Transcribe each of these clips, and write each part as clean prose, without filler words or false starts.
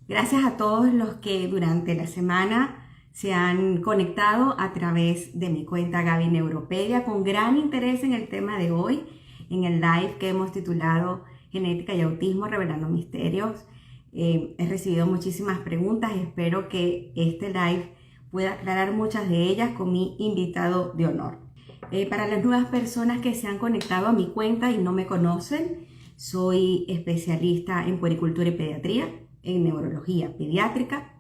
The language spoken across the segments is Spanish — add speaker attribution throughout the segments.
Speaker 1: Gracias a todos los que durante la semana se han conectado a través de mi cuenta Gaby Neuropedia con gran interés en el tema de hoy, en el live que hemos titulado Genética y Autismo Revelando Misterios. He recibido muchísimas preguntas, espero que este live pueda aclarar muchas de ellas con mi invitado de honor. Para las nuevas personas que se han conectado a mi cuenta y no me conocen, soy especialista en puericultura y pediatría, en neurología pediátrica.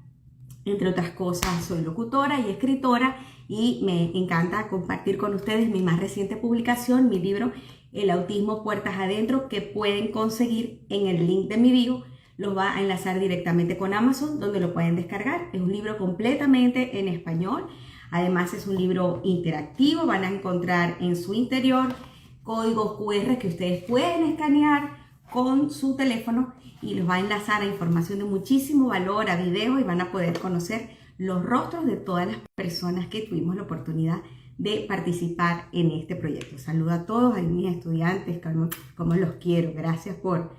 Speaker 1: Entre otras cosas, soy locutora y escritora y me encanta compartir con ustedes mi más reciente publicación, mi libro El autismo puertas adentro, que pueden conseguir en el link de mi bio. Los va a enlazar directamente con Amazon, donde lo pueden descargar. Es un libro completamente en español. Además, es un libro interactivo. Van a encontrar en su interior códigos QR que ustedes pueden escanear con su teléfono y los va a enlazar a información de muchísimo valor, a videos, y van a poder conocer los rostros de todas las personas que tuvimos la oportunidad de participar en este proyecto. Saludo a todos, a mis estudiantes, como los quiero. Gracias por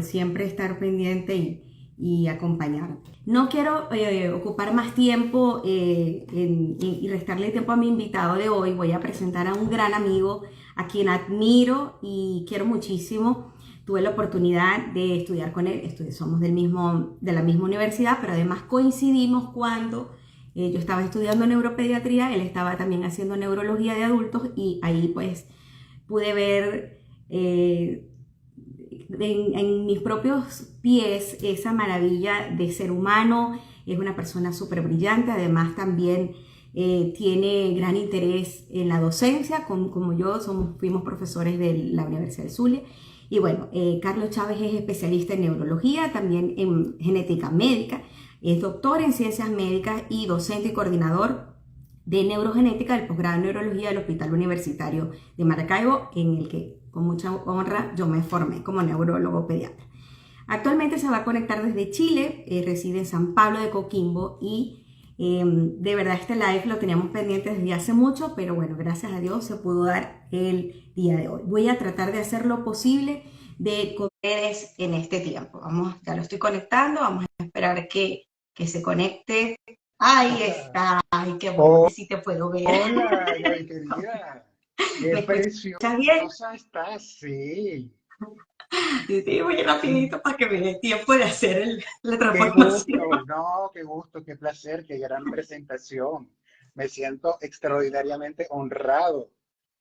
Speaker 1: siempre estar pendiente y acompañarme. No quiero ocupar más tiempo y restarle tiempo a mi invitado de hoy. Voy a presentar a un gran amigo a quien admiro y quiero muchísimo. Tuve la oportunidad de estudiar con él, somos de la misma universidad, pero además coincidimos cuando yo estaba estudiando neuropediatría, él estaba también haciendo neurología de adultos, y ahí pues pude ver en mis propios pies esa maravilla de ser humano. Es una persona súper brillante, además también tiene gran interés en la docencia, como yo, fuimos profesores de la Universidad del Zulia. Y bueno, Carlos Chávez es especialista en neurología, también en genética médica, es doctor en ciencias médicas y docente y coordinador de neurogenética del posgrado en neurología del Hospital Universitario de Maracaibo, en el que con mucha honra yo me formé como neurólogo pediatra. Actualmente se va a conectar desde Chile, reside en San Pablo de Coquimbo y de verdad este live lo teníamos pendiente desde hace mucho, pero bueno, gracias a Dios se pudo dar el día de hoy. Voy a tratar de hacer lo posible con ustedes en este tiempo. Ya lo estoy conectando, vamos a esperar que se conecte. Ahí está, ay, qué bueno,
Speaker 2: Oh,
Speaker 1: que sí te puedo ver.
Speaker 2: hola, Gaby querida. Qué
Speaker 1: ¿Me escuchas bien?
Speaker 2: preciosa estás, sí.
Speaker 1: Sí, voy rapidito para que me dé tiempo de hacer la
Speaker 2: Qué
Speaker 1: transformación.
Speaker 2: gusto, no, qué gusto, qué placer, qué gran presentación. Me siento extraordinariamente honrado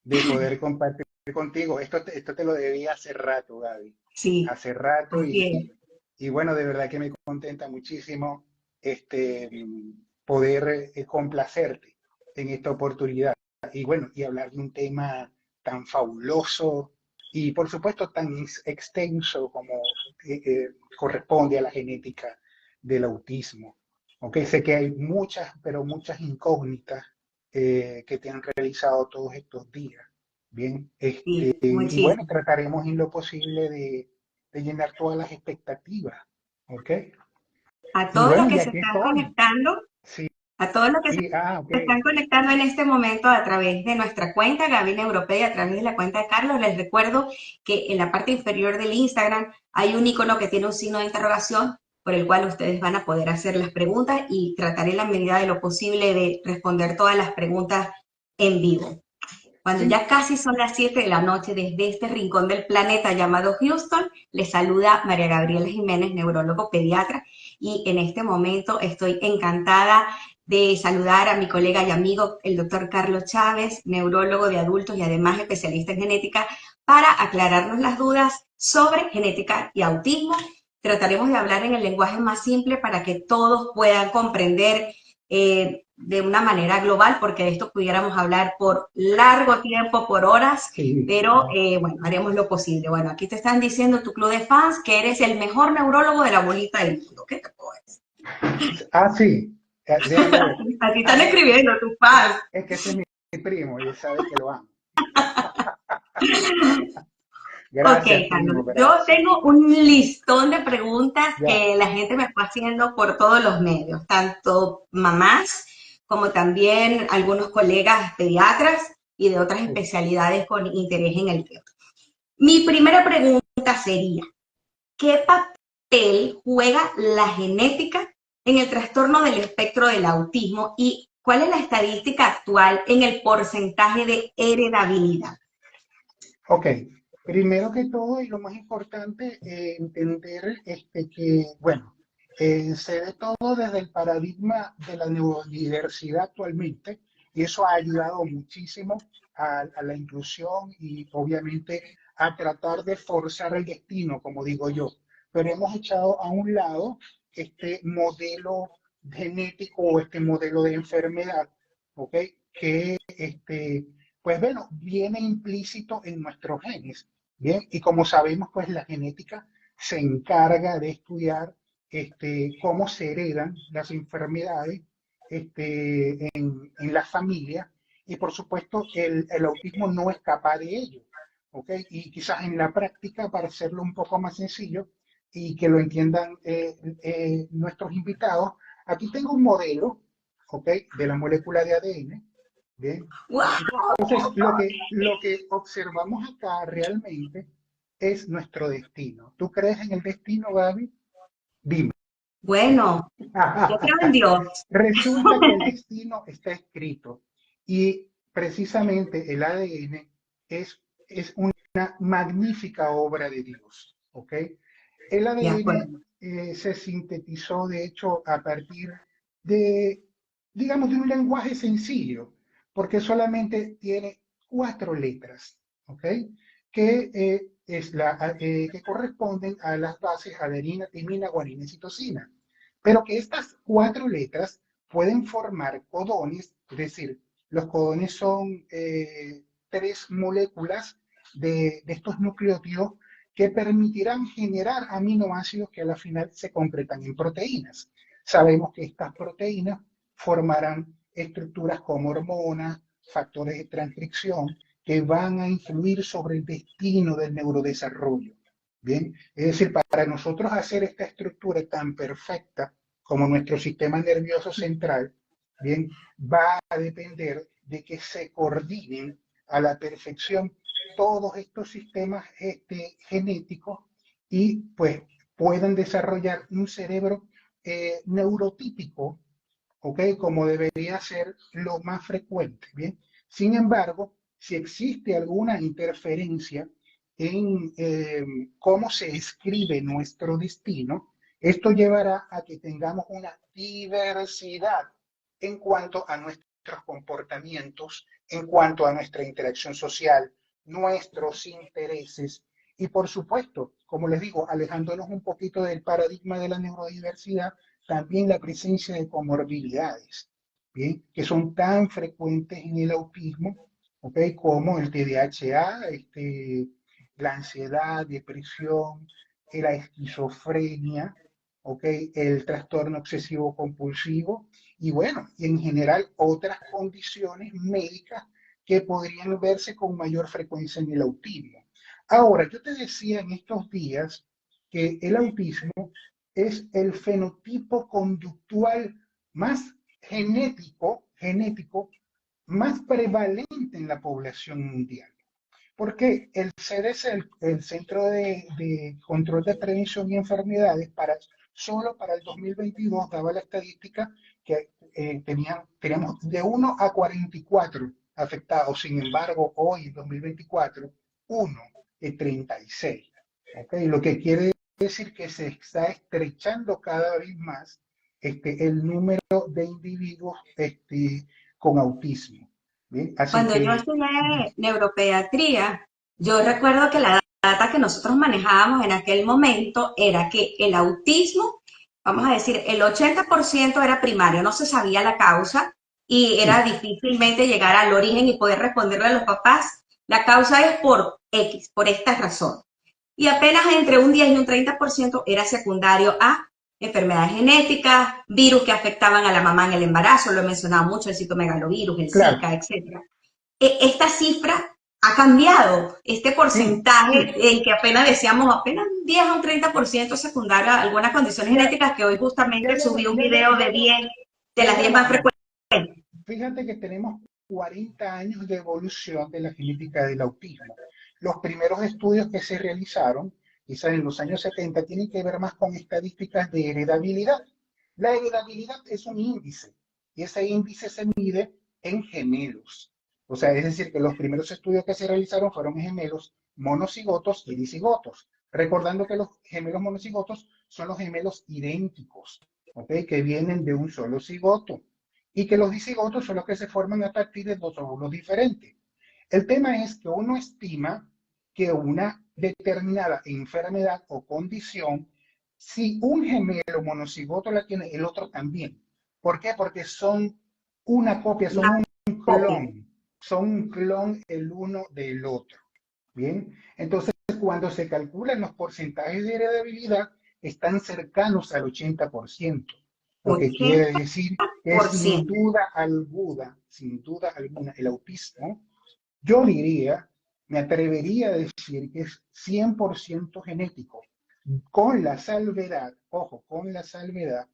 Speaker 2: de poder compartir contigo. Esto te lo debía hace rato, Gaby.
Speaker 1: Sí,
Speaker 2: Hace rato
Speaker 1: así es.
Speaker 2: y bueno, de verdad que me contenta muchísimo poder complacerte en esta oportunidad. Y bueno, y hablar de un tema tan fabuloso y por supuesto tan extenso como corresponde a la genética del autismo. Okay, sé que hay muchas, pero muchas incógnitas que te han realizado todos estos días. Bien,
Speaker 1: Sí,
Speaker 2: y bueno,
Speaker 1: muchísimo.
Speaker 2: trataremos en lo posible de llenar todas las expectativas. ¿Ok?
Speaker 1: A
Speaker 2: Y
Speaker 1: todos los
Speaker 2: bueno,
Speaker 1: que
Speaker 2: y
Speaker 1: se
Speaker 2: aquí
Speaker 1: están
Speaker 2: estoy.
Speaker 1: conectando,
Speaker 2: Sí,
Speaker 1: a todos los que se
Speaker 2: ok.
Speaker 1: están conectando en este momento a través de nuestra cuenta Gabina Europea y a través de la cuenta de Carlos, les recuerdo que en la parte inferior del Instagram hay un icono que tiene un signo de interrogación por el cual ustedes van a poder hacer las preguntas y trataré en la medida de lo posible de responder todas las preguntas en vivo. Cuando
Speaker 2: Sí,
Speaker 1: ya casi son las 7 de la noche, desde este rincón del planeta llamado Houston, les saluda María Gabriela Jiménez, neurólogo pediatra, y en este momento estoy encantada de saludar a mi colega y amigo, el doctor Carlos Chávez, neurólogo de adultos y además especialista en genética, para aclararnos las dudas sobre genética y autismo. Trataremos de hablar en el lenguaje más simple para que todos puedan comprender de una manera global, porque de esto pudiéramos hablar por largo tiempo, por horas,
Speaker 2: sí.
Speaker 1: pero bueno, haremos lo posible. Bueno, aquí te están diciendo tu club de fans que eres el mejor neurólogo de la bolita del mundo. ¿Qué te puedo decir?
Speaker 2: Ah, sí. Déjame ver.
Speaker 1: Aquí
Speaker 2: Ah,
Speaker 1: están escribiendo tus fans.
Speaker 2: es que ese es mi primo y él sabe que lo amo.
Speaker 1: Ok,
Speaker 2: Gracias,
Speaker 1: Carlos,
Speaker 2: primo,
Speaker 1: yo
Speaker 2: gracias.
Speaker 1: tengo un listón de preguntas
Speaker 2: Ya.
Speaker 1: que la gente me fue haciendo por todos los medios, tanto mamás como también algunos colegas pediatras y de otras
Speaker 2: Sí.
Speaker 1: especialidades con interés en el tema. Mi primera pregunta sería, ¿qué papel papel juega la genética en el trastorno del espectro del autismo y cuál es la estadística actual en el porcentaje de heredabilidad?
Speaker 2: Ok, primero que todo y lo más importante, entender que, bueno, se ve todo desde el paradigma de la neurodiversidad actualmente y eso ha ayudado muchísimo a la inclusión y obviamente a tratar de forzar el destino, como digo yo, pero hemos echado a un lado este modelo genético o este modelo de enfermedad, ¿ok? Que pues bueno, viene implícito en nuestros genes, ¿bien? Y como sabemos, pues la genética se encarga de estudiar cómo se heredan las enfermedades en la familia y por supuesto el autismo no escapa de ello, ¿ok? Y quizás en la práctica, para hacerlo un poco más sencillo y que lo entiendan nuestros invitados, aquí tengo un modelo, ¿ok? De la molécula de ADN, ¿bien? Entonces, lo que observamos acá realmente es nuestro destino. ¿Tú crees en el destino, Gaby? Dime.
Speaker 1: Bueno, yo creo en Dios.
Speaker 2: Resulta que el destino está escrito y precisamente el ADN es una magnífica obra de Dios, ¿ok? El
Speaker 1: De
Speaker 2: ADN
Speaker 1: acuerdo.
Speaker 2: se sintetizó, de hecho, a partir de, digamos, de un lenguaje sencillo, porque solamente tiene 4 letras, ¿ok? Que corresponden a las bases adenina, timina, guanina y citosina. Pero que estas 4 letras pueden formar codones, es decir, los codones son 3 moléculas de estos nucleótidos que permitirán generar aminoácidos que a la final se concretan en proteínas. Sabemos que estas proteínas formarán estructuras como hormonas, factores de transcripción, que van a influir sobre el destino del neurodesarrollo. Bien, es decir, para nosotros hacer esta estructura tan perfecta como nuestro sistema nervioso central, bien, va a depender de que se coordinen a la perfección todos estos sistemas genéticos y pues puedan desarrollar un cerebro neurotípico, ¿ok? Como debería ser lo más frecuente, ¿bien? Sin embargo, si existe alguna interferencia en cómo se escribe nuestro destino, esto llevará a que tengamos una diversidad en cuanto a nuestros comportamientos, en cuanto a nuestra interacción social, nuestros intereses y por supuesto, como les digo, alejándonos un poquito del paradigma de la neurodiversidad, también la presencia de comorbilidades, ¿bien? Que son tan frecuentes en el autismo, ¿ok? Como el TDAH, la ansiedad, depresión, la esquizofrenia, ¿ok? El trastorno obsesivo compulsivo y bueno, y en general otras condiciones médicas que podrían verse con mayor frecuencia en el autismo. Ahora, yo te decía en estos días que el autismo es el fenotipo conductual más genético más prevalente en la población mundial. Porque el CDC, el Centro de Control de Prevención y Enfermedades, solo para el 2022 daba la estadística que teníamos de 1 a 44 afectados. Sin embargo, hoy, en 2024, 1 de 36. ¿Okay? Lo que quiere decir que se está estrechando cada vez más el número de individuos con autismo. ¿Bien? Así
Speaker 1: Cuando yo
Speaker 2: que
Speaker 1: estudié neuropediatría, yo recuerdo que la data que nosotros manejábamos en aquel momento era que el autismo, vamos a decir, el 80% era primario, no se sabía la causa y era
Speaker 2: sí,
Speaker 1: difícilmente llegar al origen y poder responderle a los papás, la causa es por X, por esta razón. Y apenas entre un 10 y un 30% era secundario a enfermedades genéticas, virus que afectaban a la mamá en el embarazo, lo he mencionado mucho, el citomegalovirus, el
Speaker 2: claro,
Speaker 1: Zika, etcétera. Esta cifra ha cambiado, este
Speaker 2: sí,
Speaker 1: porcentaje en que apenas decíamos apenas un 10 a un 30% secundario a algunas condiciones
Speaker 2: ya,
Speaker 1: genéticas, que hoy
Speaker 2: ya,
Speaker 1: justamente
Speaker 2: ya,
Speaker 1: subí un
Speaker 2: ya, ya,
Speaker 1: video
Speaker 2: ya,
Speaker 1: de
Speaker 2: ya,
Speaker 1: 10, de
Speaker 2: ya,
Speaker 1: las
Speaker 2: ya
Speaker 1: 10 más
Speaker 2: vamos.
Speaker 1: frecuentes.
Speaker 2: Fíjate que tenemos 40 años de evolución de la genética del autismo. Los primeros estudios que se realizaron, quizás en los años 70, tienen que ver más con estadísticas de heredabilidad. La heredabilidad es un índice y ese índice se mide en gemelos. O sea, es decir, que los primeros estudios que se realizaron fueron en gemelos monocigotos y dicigotos. Recordando que los gemelos monocigotos son los gemelos idénticos, ¿ok? Que vienen de un solo cigoto. Y que los dicigotos son los que se forman a partir de dos óvulos diferentes. El tema es que uno estima que una determinada enfermedad o condición, si un gemelo monocigoto la tiene, el otro también. ¿Por qué? Porque son una copia,
Speaker 1: Una copia.
Speaker 2: son un clon el uno del otro. Bien, entonces cuando se calculan los porcentajes de heredabilidad, están cercanos al 80%, lo que quiere decir que
Speaker 1: 80%.
Speaker 2: sin duda alguna, el autismo, yo diría, me atrevería a decir que es 100% genético, con la salvedad, ojo, con la salvedad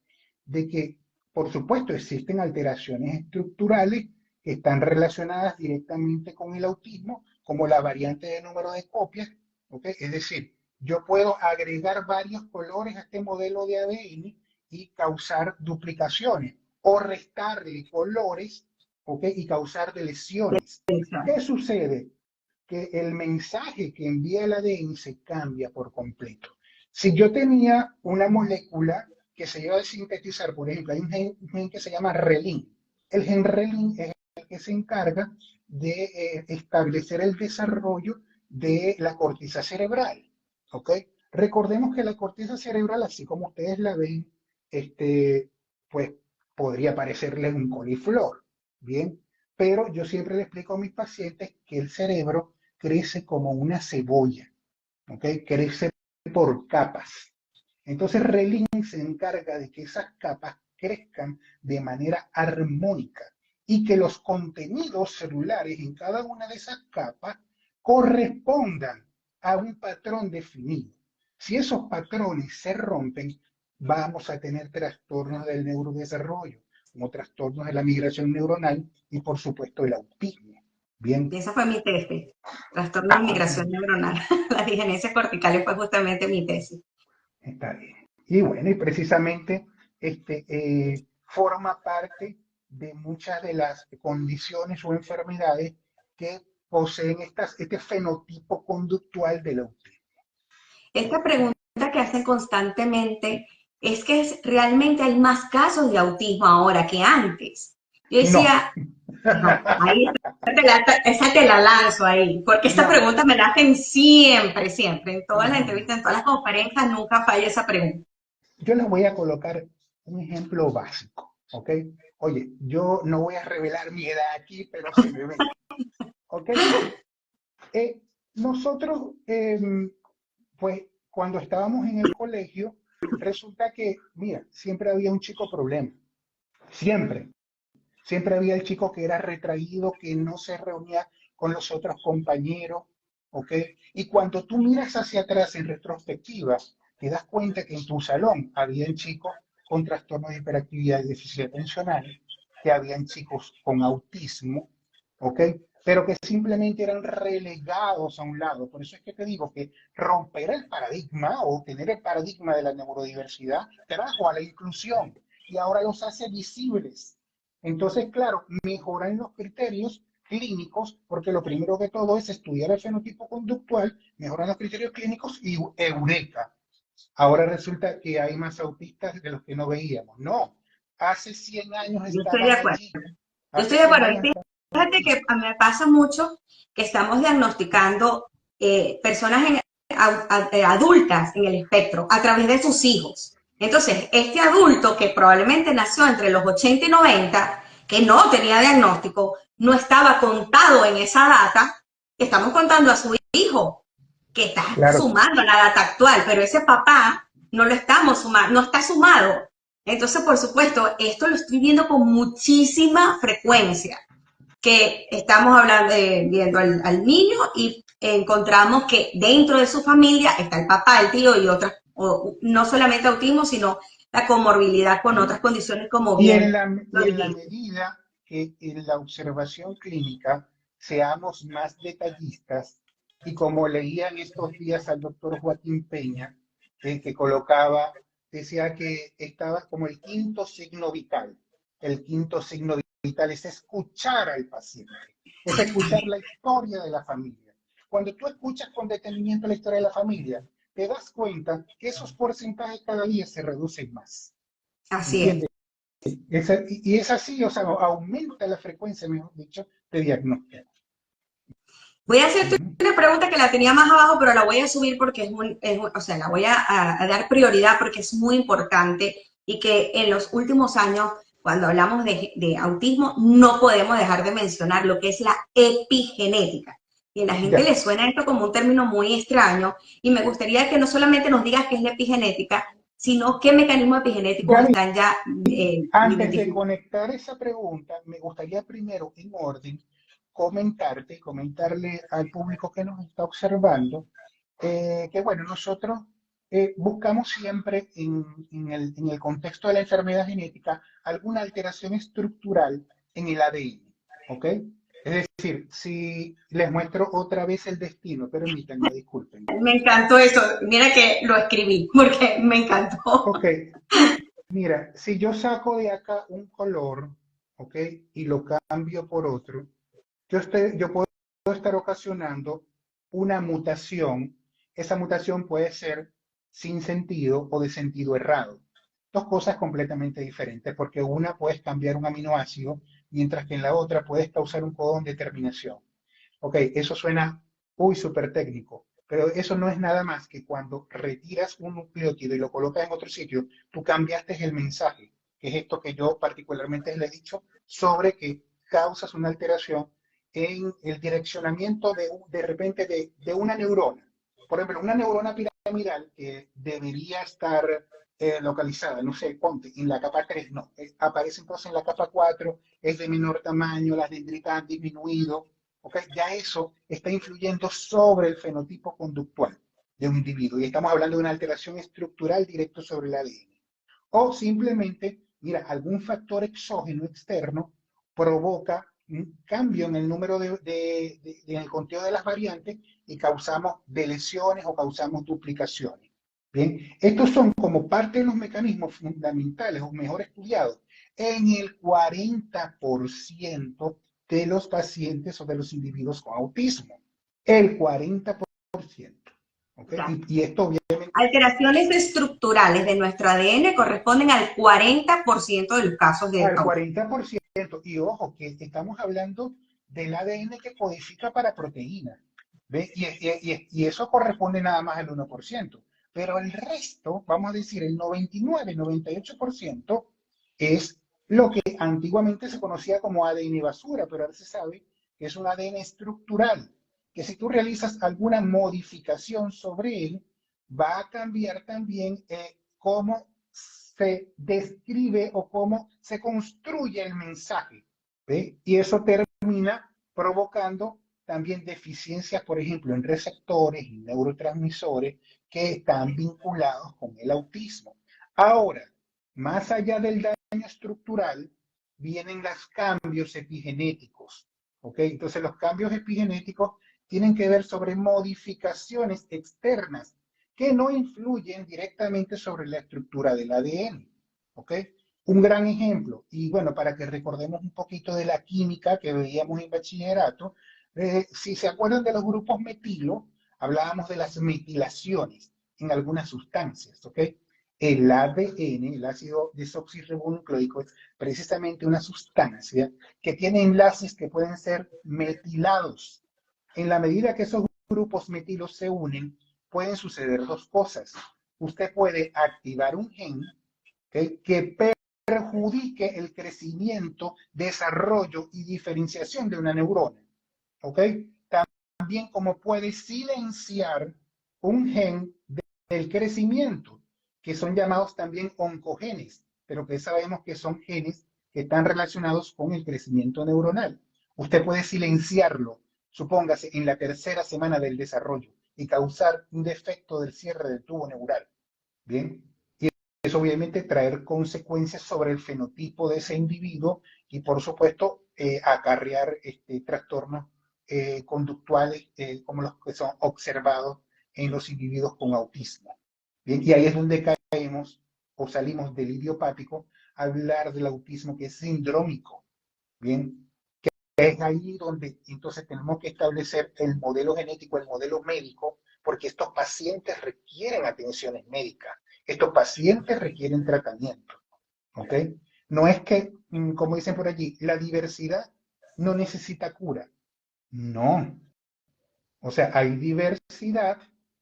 Speaker 2: de que, por supuesto, existen alteraciones estructurales que están relacionadas directamente con el autismo, como la variante de número de copias, ¿ok? Es decir, yo puedo agregar varios colores a este modelo de ADN y causar duplicaciones, o restarle colores, ¿ok? Y causar lesiones. ¿Qué sucede? Que el mensaje que envía el ADN se cambia por completo. Si yo tenía una molécula que se iba a sintetizar, por ejemplo, hay un gen que se llama relin. El gen relin es el que se encarga de establecer el desarrollo de la corteza cerebral. ¿Ok? Recordemos que la corteza cerebral, así como ustedes la ven, pues podría parecerles un coliflor. Bien, pero yo siempre le explico a mis pacientes que el cerebro crece como una cebolla, ¿ok? Crece por capas. Entonces Relin se encarga de que esas capas crezcan de manera armónica y que los contenidos celulares en cada una de esas capas correspondan a un patrón definido. Si esos patrones se rompen, vamos a tener trastornos del neurodesarrollo, como trastornos de la migración neuronal y por supuesto el autismo. Bien.
Speaker 1: Y esa fue mi tesis, trastorno de migración neuronal. La digenesia cortical fue justamente mi tesis.
Speaker 2: Está bien. Y bueno, y precisamente forma parte de muchas de las condiciones o enfermedades que poseen este fenotipo conductual del autismo.
Speaker 1: Esta pregunta que hacen constantemente es que realmente hay más casos de autismo ahora que antes. Yo
Speaker 2: No,
Speaker 1: decía, no, ahí esa te la lanzo ahí, porque esta
Speaker 2: no,
Speaker 1: pregunta me la hacen siempre, siempre, en todas las
Speaker 2: no, no.
Speaker 1: entrevistas, en todas las conferencias, nunca falla esa pregunta.
Speaker 2: Yo les voy a colocar un ejemplo básico, ¿ok? Oye, yo no voy a revelar mi edad aquí, pero se me ve, ¿ok? Nosotros, pues, cuando estábamos en el colegio, resulta que, mira, siempre había un chico problema, siempre. Siempre había el chico que era retraído, que no se reunía con los otros compañeros, ¿ok? Y cuando tú miras hacia atrás en retrospectiva, te das cuenta que en tu salón habían chicos con trastornos de hiperactividad y déficit atencional, que habían chicos con autismo, ¿ok? Pero que simplemente eran relegados a un lado. Por eso es que te digo que romper el paradigma o tener el paradigma de la neurodiversidad trajo a la inclusión y ahora los hace visibles. Entonces, claro, mejoran los criterios clínicos, porque lo primero de todo es estudiar el fenotipo conductual, mejoran los criterios clínicos y eureka. Ahora resulta que hay más autistas de los que no veíamos. No, hace 100 años
Speaker 1: Yo estoy de
Speaker 2: estaban
Speaker 1: acuerdo.
Speaker 2: allí.
Speaker 1: Yo
Speaker 2: Hace
Speaker 1: estoy de
Speaker 2: 100
Speaker 1: acuerdo.
Speaker 2: años
Speaker 1: Y
Speaker 2: estaban
Speaker 1: fíjate
Speaker 2: allí.
Speaker 1: que a mí me pasa mucho que estamos diagnosticando personas adultas en el espectro a través de sus hijos. Entonces, este adulto que probablemente nació entre los 80 y 90, que no tenía diagnóstico, no estaba contado en esa data, estamos contando a su hijo, que está
Speaker 2: Claro,
Speaker 1: sumando a la data actual, pero ese papá no lo estamos sumando, no está sumado. Entonces, por supuesto, esto lo estoy viendo con muchísima frecuencia, que estamos hablando, viendo al niño y encontramos que dentro de su familia está el papá, el tío y otras, no solamente autismo, sino la comorbilidad con otras condiciones como
Speaker 2: y
Speaker 1: bien lo
Speaker 2: en la
Speaker 1: dijiste.
Speaker 2: medida que en la observación clínica seamos más detallistas, Y como leía en estos días al doctor Joaquín Peña, que colocaba, decía que estaba como el quinto signo vital. El quinto signo vital es escuchar al paciente, es escuchar la historia de la familia. Cuando tú escuchas con detenimiento la historia de la familia, te das cuenta que esos porcentajes cada día se reducen más.
Speaker 1: Así es.
Speaker 2: ¿Entiendes? Y es así, o sea, aumenta la frecuencia, mejor dicho, de diagnóstico.
Speaker 1: Voy a hacerte
Speaker 2: Ujú.
Speaker 1: una pregunta que la tenía más abajo, pero la voy a subir porque o sea, la voy a dar prioridad porque es muy importante y que en los últimos años, cuando hablamos de autismo, no podemos dejar de mencionar lo que es la epigenética. Y a la gente
Speaker 2: Ya,
Speaker 1: le suena esto como un término muy extraño y me gustaría que no solamente nos digas qué es la epigenética, sino qué mecanismos epigenéticos
Speaker 2: Gaby,
Speaker 1: están ya
Speaker 2: antes de
Speaker 1: identificados.
Speaker 2: conectar esa pregunta, me gustaría primero, en orden, comentarle al público que nos está observando, que bueno, nosotros buscamos siempre en el contexto de la enfermedad genética alguna alteración estructural en el ADN, ¿ok? Es decir, si les muestro otra vez el destino, permítanme, disculpen.
Speaker 1: Me encantó eso. Mira que lo escribí porque me encantó.
Speaker 2: Ok, mira, si yo saco de acá un color, ¿ok? Y lo cambio por otro, yo puedo estar ocasionando una mutación. Esa mutación puede ser sin sentido o de sentido errado. Dos cosas completamente diferentes, porque una puedes cambiar un aminoácido, mientras que en la otra puedes causar un codón de terminación. Ok, eso suena muy súper técnico, pero eso no es nada más que cuando retiras un nucleótido y lo colocas en otro sitio, tú cambiaste el mensaje, que es esto que yo particularmente le he dicho, sobre que causas una alteración en el direccionamiento de repente de una neurona. Por ejemplo, una neurona piramidal que debería estar localizada, no sé, ponte, en la capa 3 no, aparece entonces en la capa 4, es de menor tamaño, las dendritas han disminuido. ¿Okay? Ya eso está influyendo sobre el fenotipo conductual de un individuo y estamos hablando de una alteración estructural directo sobre el ADN. O simplemente, mira, algún factor exógeno externo provoca un cambio en el número en el conteo de las variantes y causamos deleciones o causamos duplicaciones. Bien, estos son como parte de los mecanismos fundamentales o mejor estudiados en el 40% de los pacientes o de los individuos con autismo. El 40%. ¿Okay?
Speaker 1: Ya.
Speaker 2: Y esto obviamente
Speaker 1: Alteraciones estructurales de nuestro ADN corresponden al 40% de los casos de
Speaker 2: al
Speaker 1: autismo.
Speaker 2: 40%. Y ojo, que estamos hablando del ADN que codifica para proteínas. ¿Ve? Y eso corresponde nada más al 1%. Pero el resto, vamos a decir, el 99, 98% es lo que antiguamente se conocía como ADN basura, pero ahora se sabe que es un ADN estructural, que si tú realizas alguna modificación sobre él, va a cambiar también cómo se describe o cómo se construye el mensaje. ¿Ve? Y eso termina provocando también deficiencias, por ejemplo, en receptores y neurotransmisores que están vinculados con el autismo. Ahora, más allá del daño estructural, vienen los cambios epigenéticos. ¿Ok? Entonces, los cambios epigenéticos tienen que ver sobre modificaciones externas que no influyen directamente sobre la estructura del ADN. ¿Ok? Un gran ejemplo, y bueno, para que recordemos un poquito de la química que veíamos en bachillerato, si se acuerdan de los grupos metilo, hablábamos de las metilaciones en algunas sustancias, ¿ok? El ADN, el ácido desoxirribonucleico, es precisamente una sustancia que tiene enlaces que pueden ser metilados. En la medida que esos grupos metilos se unen, pueden suceder dos cosas. Usted puede activar un gen, ¿okay?, que perjudique el crecimiento, desarrollo y diferenciación de una neurona. ¿Ok? También como puede silenciar un gen del crecimiento, que son llamados también oncogenes, pero que sabemos que son genes que están relacionados con el crecimiento neuronal. Usted puede silenciarlo, supóngase, en la tercera semana del desarrollo y causar un defecto del cierre del tubo neural. Bien, y eso obviamente traer consecuencias sobre el fenotipo de ese individuo y por supuesto acarrear trastornos conductuales como los que son observados en los individuos con autismo. Bien, y ahí es donde caemos o salimos del idiopático a hablar del autismo que es sindrómico. Bien, es ahí donde entonces tenemos que establecer el modelo genético, el modelo médico, porque estos pacientes requieren atenciones médicas, estos pacientes requieren tratamiento. ¿Ok? No es que, como dicen por allí, la diversidad no necesita cura. No. O sea, hay diversidad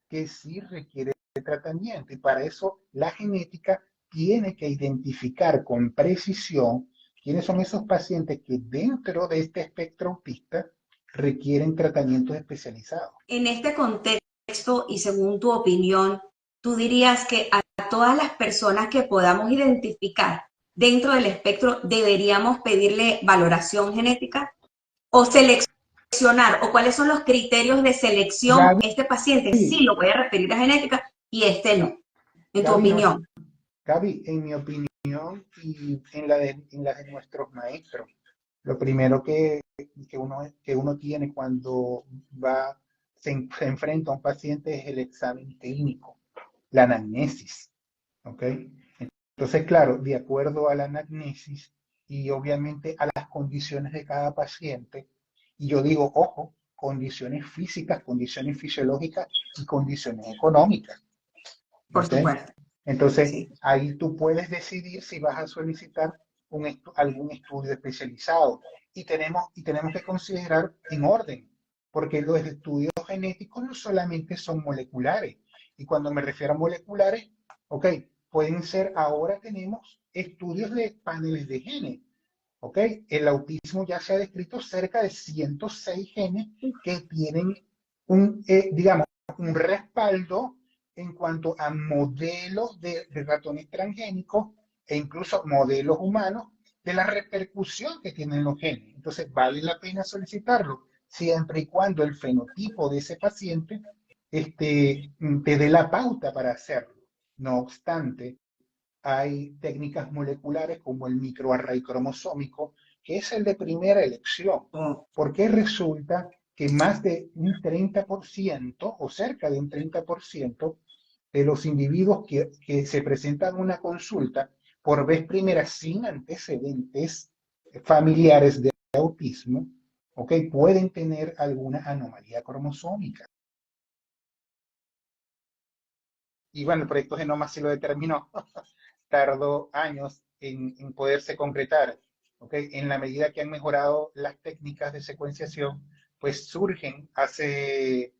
Speaker 2: que sí requiere de tratamiento y para eso la genética tiene que identificar con precisión quiénes son esos pacientes que dentro de este espectro autista requieren tratamientos especializados.
Speaker 1: En este contexto y según tu opinión, ¿tú dirías que a todas las personas que podamos identificar dentro del espectro deberíamos pedirle valoración genética o seleccionar o cuáles son los criterios de selección?
Speaker 2: Gaby,
Speaker 1: Este paciente sí lo voy a referir a genética y este no, en tu
Speaker 2: Gaby, no,
Speaker 1: opinión.
Speaker 2: Gaby, en mi opinión y en la de nuestros maestros, lo primero que uno tiene cuando se enfrenta a un paciente es el examen clínico, la anamnesis. ¿Ok? Entonces, claro, de acuerdo a la anamnesis y obviamente a las condiciones de cada paciente, y yo digo, ojo, condiciones físicas, condiciones fisiológicas y condiciones económicas.
Speaker 1: Por
Speaker 2: ¿Ok?
Speaker 1: supuesto,
Speaker 2: Entonces,
Speaker 1: sí.
Speaker 2: ahí tú puedes decidir si vas a solicitar algún estudio especializado. Y tenemos que considerar en orden, porque los estudios genéticos no solamente son moleculares. Y cuando me refiero a moleculares, ok, pueden ser, ahora tenemos estudios de paneles de genes. ¿Ok? El autismo ya se ha descrito cerca de 106 genes que tienen digamos, un respaldo en cuanto a modelos de ratones transgénicos e incluso modelos humanos de la repercusión que tienen los genes. Entonces, vale la pena solicitarlo, siempre y cuando el fenotipo de ese paciente te dé la pauta para hacerlo. No obstante, hay técnicas moleculares como el microarray cromosómico, que es el de primera elección,
Speaker 1: Oh,
Speaker 2: porque resulta que más de un 30% o cerca de un 30% de los individuos que se presentan a una consulta por vez primera sin antecedentes familiares de autismo, ¿ok? Pueden tener alguna anomalía cromosómica. Y bueno, el proyecto Genoma sí lo determinó. Tardó años en poderse concretar. ¿Okay? En la medida que han mejorado las técnicas de secuenciación, pues surgen hace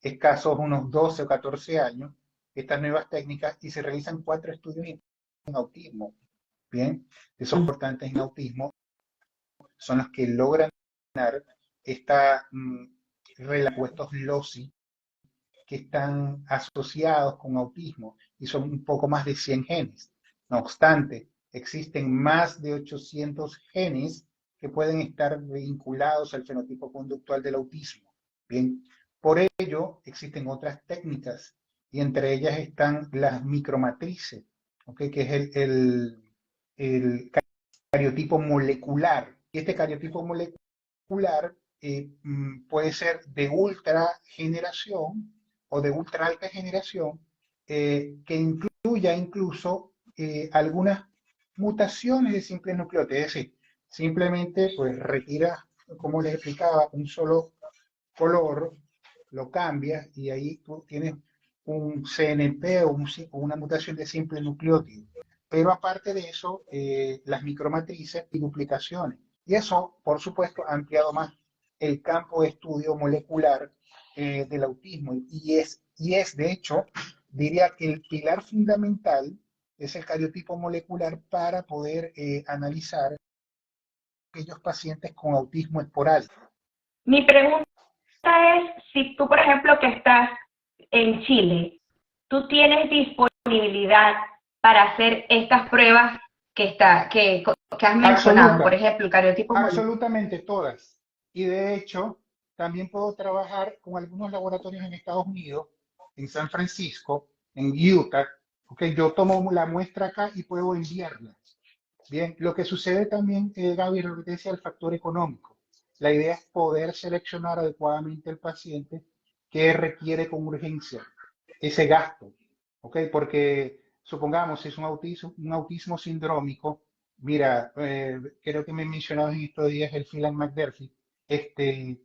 Speaker 2: escasos unos 12 o 14 años estas nuevas técnicas y se realizan 4 estudios en autismo. Bien, esos importantes en autismo son los que logran esta estos LOSI que están asociados con autismo y son un poco más de 100 genes. No obstante, existen más de 800 genes que pueden estar vinculados al fenotipo conductual del autismo. Bien, por ello existen otras técnicas y entre ellas están las micromatrices, ¿okay? Que es el cariotipo molecular. Y este cariotipo molecular puede ser de ultra generación o de ultra alta generación, que incluya incluso algunas mutaciones de simples nucleótidos. Es decir, simplemente pues retira, como les explicaba, un solo color, lo cambias y ahí tú tienes un CNP o una mutación de simple nucleótido. Pero aparte de eso, las micromatrices y duplicaciones. Y eso, por supuesto, ha ampliado más el campo de estudio molecular del autismo. Y es, de hecho, diría que el pilar fundamental es el cariotipo molecular para poder analizar aquellos pacientes con autismo esporádico.
Speaker 3: Mi pregunta es, si tú, por ejemplo, que estás en Chile, tú tienes disponibilidad para hacer estas pruebas que has mencionado, por
Speaker 2: Absoluta,
Speaker 3: ejemplo, el cariotipo molecular.
Speaker 2: absolutamente todas. Y de hecho, también puedo trabajar con algunos laboratorios en Estados Unidos, en San Francisco, en Utah. Okay, yo tomo la muestra acá y puedo enviarla. Bien, lo que sucede también, Gaby, lo que te decía, el factor económico. la idea es poder seleccionar adecuadamente el paciente que requiere con urgencia ese gasto, ¿ok? Porque supongamos, si es un autismo sindrómico, mira, creo que me mencionado en estos días el Phelan-McDermid, este,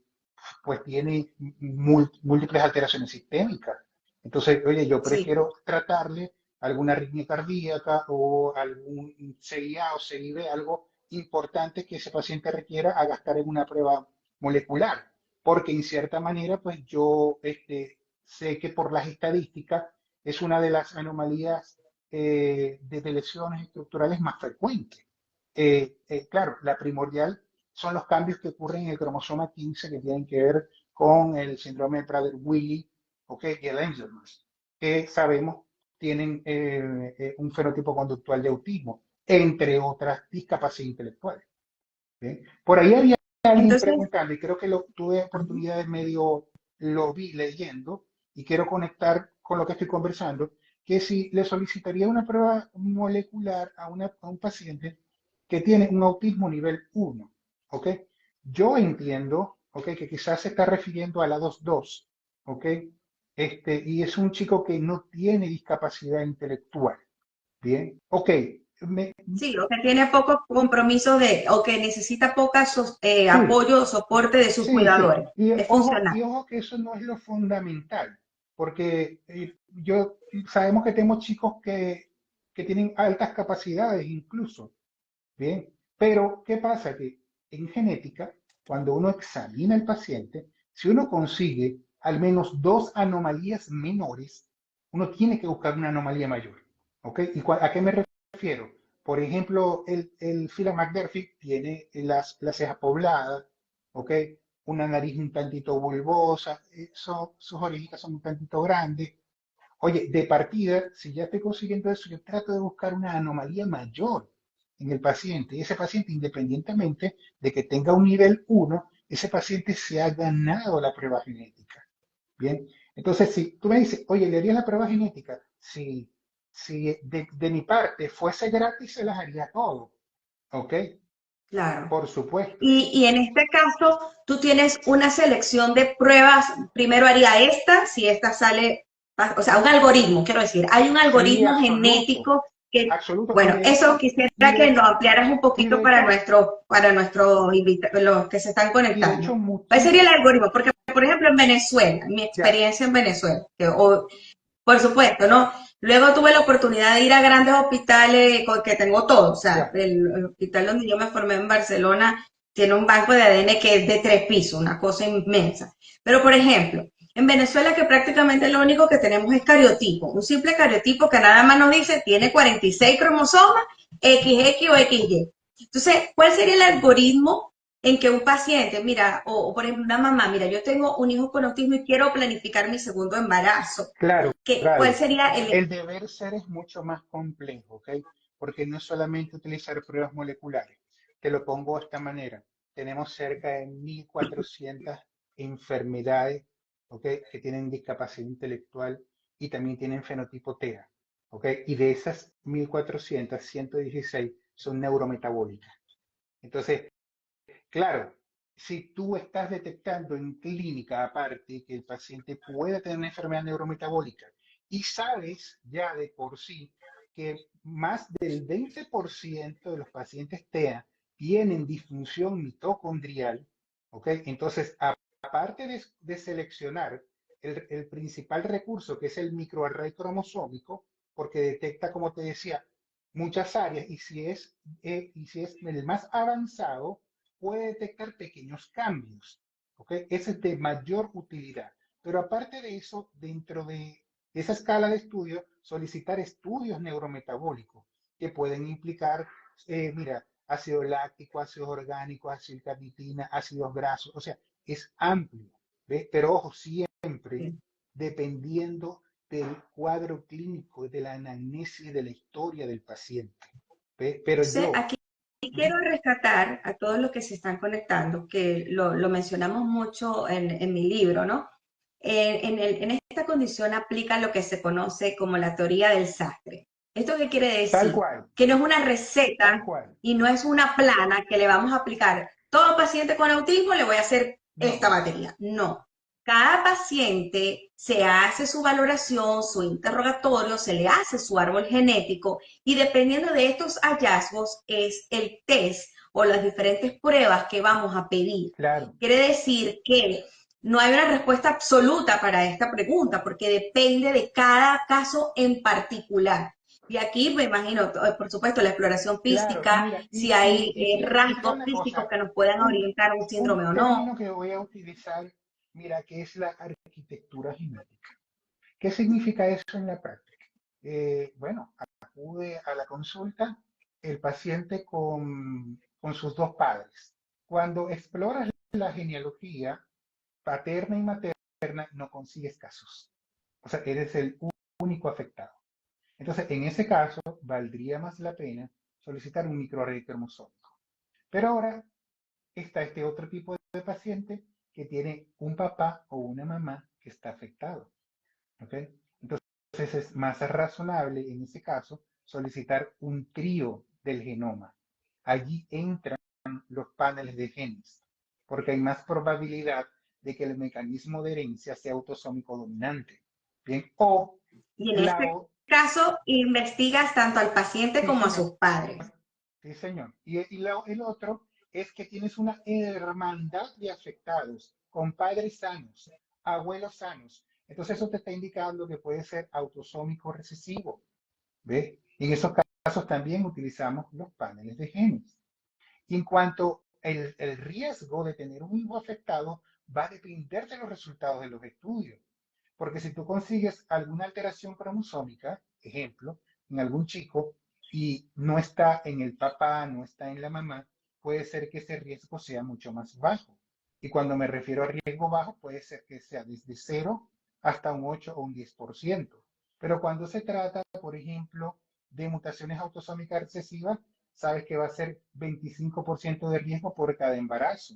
Speaker 2: pues tiene múltiples alteraciones sistémicas. Entonces, oye, yo
Speaker 1: Sí.
Speaker 2: prefiero tratarle alguna arritmia cardíaca o algún CIA o CIB, algo importante que ese paciente requiera a gastar en una prueba molecular, porque en cierta manera, pues yo sé que por las estadísticas es una de las anomalías de lesiones estructurales más frecuentes. Claro, la primordial son los cambios que ocurren en el cromosoma 15 que tienen que ver con el síndrome de Prader-Willi, ¿okay? Y el Angelman, que sabemos tienen un fenotipo conductual de autismo, entre otras discapacidades intelectuales. ¿Bien? Por ahí había alguien
Speaker 1: Entonces,
Speaker 2: preguntando, y creo que tuve oportunidad de medio, lo vi leyendo, y quiero conectar con lo que estoy conversando, que si le solicitaría una prueba molecular a un paciente que tiene un autismo nivel 1, ¿ok? Yo entiendo, ¿ok? Que quizás se está refiriendo a la 2.2, ¿ok? Y es un chico que no tiene discapacidad intelectual, ¿bien? Ok, me,
Speaker 1: sí, o que tiene poco compromiso o que necesita poca
Speaker 2: sí,
Speaker 1: apoyo o soporte de sus
Speaker 2: sí, sí.
Speaker 1: cuidadores. Es funcional.
Speaker 2: Y ojo que eso no es lo fundamental, porque sabemos que tenemos chicos que tienen altas capacidades incluso, ¿bien? Pero, ¿qué pasa? Que en genética, cuando uno examina al paciente, si uno consigue al menos dos anomalías menores, uno tiene que buscar una anomalía mayor, ¿ok? ¿A qué me refiero? Por ejemplo, el Phelan-McDermid tiene las cejas pobladas, ¿ok? Una nariz un tantito bulbosa, sus orejitas son un tantito grandes. Oye, de partida, si ya estoy consiguiendo eso, yo trato de buscar una anomalía mayor en el paciente. Y ese paciente, independientemente de que tenga un nivel 1, ese paciente se ha ganado la prueba genética. Bien, entonces si tú me dices, oye, ¿le harías la prueba genética? Si de mi parte fuese gratis, se las haría todo. ¿Ok?
Speaker 1: Claro.
Speaker 2: Por supuesto.
Speaker 1: Y en este caso, tú tienes una selección de pruebas. Primero haría esta, si esta sale, o sea, un algoritmo, quiero decir. Hay un
Speaker 2: Sí,
Speaker 1: algoritmo
Speaker 2: absoluto.
Speaker 1: genético que,
Speaker 2: Absoluto.
Speaker 1: bueno, eso quisiera
Speaker 2: Y de
Speaker 1: que
Speaker 2: hecho,
Speaker 1: lo ampliaras un
Speaker 2: y
Speaker 1: poquito
Speaker 2: de hecho,
Speaker 1: para nuestros los que se están
Speaker 2: y de hecho,
Speaker 1: conectando. ¿Cuál sería el
Speaker 2: muchísimo.
Speaker 1: algoritmo? Porque, por ejemplo, en Venezuela, mi
Speaker 2: Ya,
Speaker 1: experiencia en Venezuela, por supuesto, ¿no? Luego tuve la oportunidad de ir a grandes hospitales que tengo todo. O sea,
Speaker 2: ya.
Speaker 1: el hospital donde yo me formé en Barcelona tiene un banco de ADN que es de 3 pisos, una cosa inmensa. Pero, por ejemplo, en Venezuela que prácticamente lo único que tenemos es cariotipo, un simple cariotipo que nada más nos dice tiene 46 cromosomas, XX o XY. Entonces, ¿cuál sería el algoritmo en que un paciente, mira, o por ejemplo una mamá, mira, yo tengo un hijo con autismo y quiero planificar mi segundo embarazo?
Speaker 2: Claro,
Speaker 1: ¿Cuál
Speaker 2: claro.
Speaker 1: sería el...
Speaker 2: El deber ser es mucho más complejo, ¿ok? Porque no es solamente utilizar pruebas moleculares. Te lo pongo de esta manera. Tenemos cerca de 1.400 enfermedades, ¿ok? Que tienen discapacidad intelectual y también tienen fenotipo TEA, ¿ok? Y de esas 1.400, 116 son neurometabólicas. Entonces, claro, si tú estás detectando en clínica aparte que el paciente puede tener una enfermedad neurometabólica y sabes ya de por sí que más del 20% de los pacientes TEA tienen disfunción mitocondrial, ¿ok? Entonces, aparte de seleccionar el principal recurso, que es el microarray cromosómico, porque detecta, como te decía, muchas áreas, y si es el más avanzado, puede detectar pequeños cambios. ¿Ok? Ese es de mayor utilidad. Pero aparte de eso, dentro de esa escala de estudio, solicitar estudios neurometabólicos que pueden implicar, mira, ácido láctico, ácidos orgánicos, acetilcarnitina, ácidos grasos, o sea, es amplio. ¿Ve? Pero ojo, siempre dependiendo del cuadro clínico, de la anamnesis, de la historia del paciente. ¿Ve? Pero
Speaker 1: Entonces,
Speaker 2: yo,
Speaker 1: aquí quiero rescatar a todos los que se están conectando, que lo mencionamos mucho en mi libro, ¿no? En esta condición aplica lo que se conoce como la teoría del sastre. ¿Esto qué quiere
Speaker 2: tal
Speaker 1: decir?
Speaker 2: cual,
Speaker 1: Que no es una
Speaker 2: tal
Speaker 1: receta
Speaker 2: cual.
Speaker 1: y no es una plana que le vamos a aplicar todo paciente con autismo le voy a hacer esta batería. No. Cada paciente se hace su valoración, su interrogatorio, se le hace su árbol genético y dependiendo de estos hallazgos es el test o las diferentes pruebas que vamos a pedir.
Speaker 2: Claro.
Speaker 1: Quiere decir que no hay una respuesta absoluta para esta pregunta porque depende de cada caso en particular. Y aquí me imagino, por supuesto, la exploración
Speaker 2: Claro,
Speaker 1: física,
Speaker 2: mira,
Speaker 1: si hay
Speaker 2: y fíjate
Speaker 1: rasgos
Speaker 2: una
Speaker 1: físicos
Speaker 2: cosa,
Speaker 1: que nos puedan
Speaker 2: un,
Speaker 1: orientar a un síndrome
Speaker 2: un
Speaker 1: o
Speaker 2: término
Speaker 1: no.
Speaker 2: que voy a utilizar, mira, que es la arquitectura genética. ¿Qué significa eso en la práctica? Bueno, acude a la consulta el paciente con sus dos padres. Cuando exploras la genealogía paterna y materna, no consigues casos. O sea, eres el único afectado. Entonces, en ese caso, valdría más la pena solicitar un microarray cromosómico. Pero ahora está este otro tipo de paciente que tiene un papá o una mamá que está afectado. ¿Ok? Entonces es más razonable en ese caso solicitar un trío del genoma. Allí entran los paneles de genes, porque hay más probabilidad de que el mecanismo de herencia sea autosómico dominante. Bien, o
Speaker 1: Y en
Speaker 2: la
Speaker 1: este caso, investigas tanto al paciente
Speaker 2: sí,
Speaker 1: como a
Speaker 2: señor.
Speaker 1: sus padres.
Speaker 2: Sí, señor. El otro es que tienes una hermandad de afectados con padres sanos, abuelos sanos. Entonces eso te está indicando que puede ser autosómico recesivo. ¿Ve? Y en esos casos también utilizamos los paneles de genes. Y en cuanto el riesgo de tener un hijo afectado va a depender de los resultados de los estudios. Porque si tú consigues alguna alteración cromosómica, ejemplo, en algún chico, y no está en el papá, no está en la mamá, puede ser que ese riesgo sea mucho más bajo. Y cuando me refiero a riesgo bajo, puede ser que sea desde 0 hasta un 8 o un 10%. Pero cuando se trata, por ejemplo, de mutaciones autosómicas recesivas, sabes que va a ser 25% de riesgo por cada embarazo.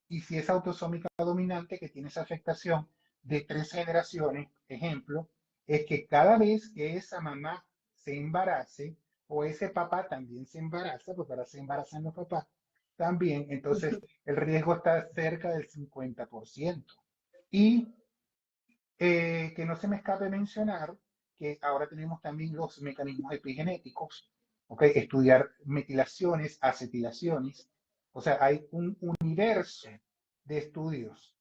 Speaker 2: Y si es autosómica dominante, que tiene esa afectación de 3 generaciones, ejemplo, es que cada vez que esa mamá se embarace o ese papá también se embaraza, porque ahora se embarazan los papás también, entonces el riesgo está cerca del 50%. Y que no se me escape mencionar que ahora tenemos también los mecanismos epigenéticos, ¿okay? Estudiar metilaciones, acetilaciones, o sea, hay un universo de estudios.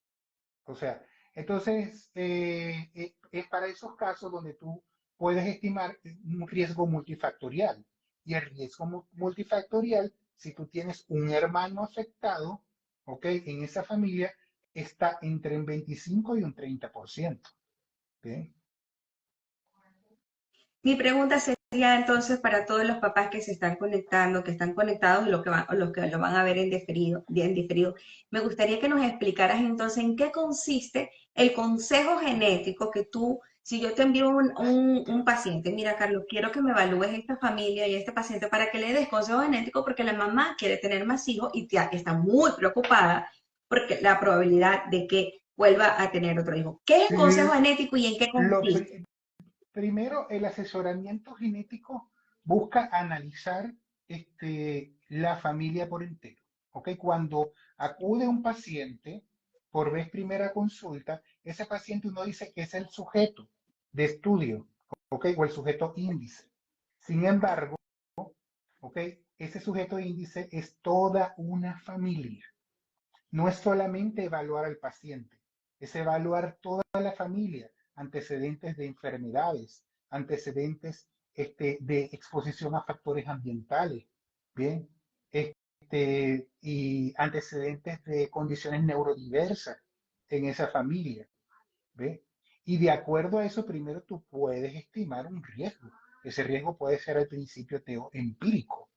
Speaker 2: O sea, entonces, es para esos casos donde tú puedes estimar un riesgo multifactorial. Y el riesgo multifactorial, si tú tienes un hermano afectado, ¿ok? En esa familia está entre un 25 y un 30%. ¿Ok?
Speaker 1: Mi pregunta sería entonces para todos los papás que se están conectando, que están conectados y los que lo van a ver en diferido. Me gustaría que nos explicaras entonces en qué consiste el consejo genético que tú, si yo te envío un paciente, mira Carlos, quiero que me evalúes esta familia y este paciente para que le des consejo genético porque la mamá quiere tener más hijos y está muy preocupada porque la probabilidad de que vuelva a tener otro hijo. ¿Qué es el consejo genético y en qué
Speaker 2: Lo,
Speaker 1: consiste?
Speaker 2: Primero, el asesoramiento genético busca analizar la familia por entero. ¿Ok? Cuando acude un paciente por vez primera consulta, ese paciente uno dice que es el sujeto de estudio, ¿ok? O el sujeto índice. Sin embargo, ¿ok? Ese sujeto índice es toda una familia. No es solamente evaluar al paciente, es evaluar toda la familia, antecedentes de enfermedades, antecedentes de exposición a factores ambientales, ¿bien? Y antecedentes de condiciones neurodiversas en esa familia, ¿ve? Y de acuerdo a eso, primero tú puedes estimar un riesgo. Ese riesgo puede ser al principio empírico,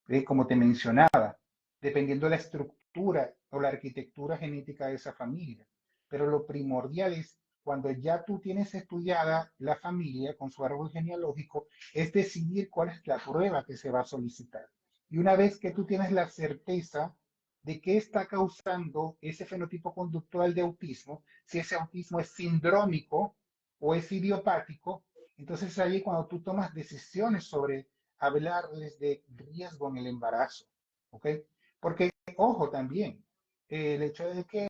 Speaker 2: ¿ve? Como te mencionaba, dependiendo de la estructura o la arquitectura genética de esa familia. Pero lo primordial es cuando ya tú tienes estudiada la familia con su árbol genealógico, es decidir cuál es la prueba que se va a solicitar. Y una vez que tú tienes la certeza de qué está causando ese fenotipo conductual de autismo, si ese autismo es sindrómico o es idiopático, entonces ahí cuando tú tomas decisiones sobre hablarles de riesgo en el embarazo, ¿ok? Porque, ojo también, el hecho de que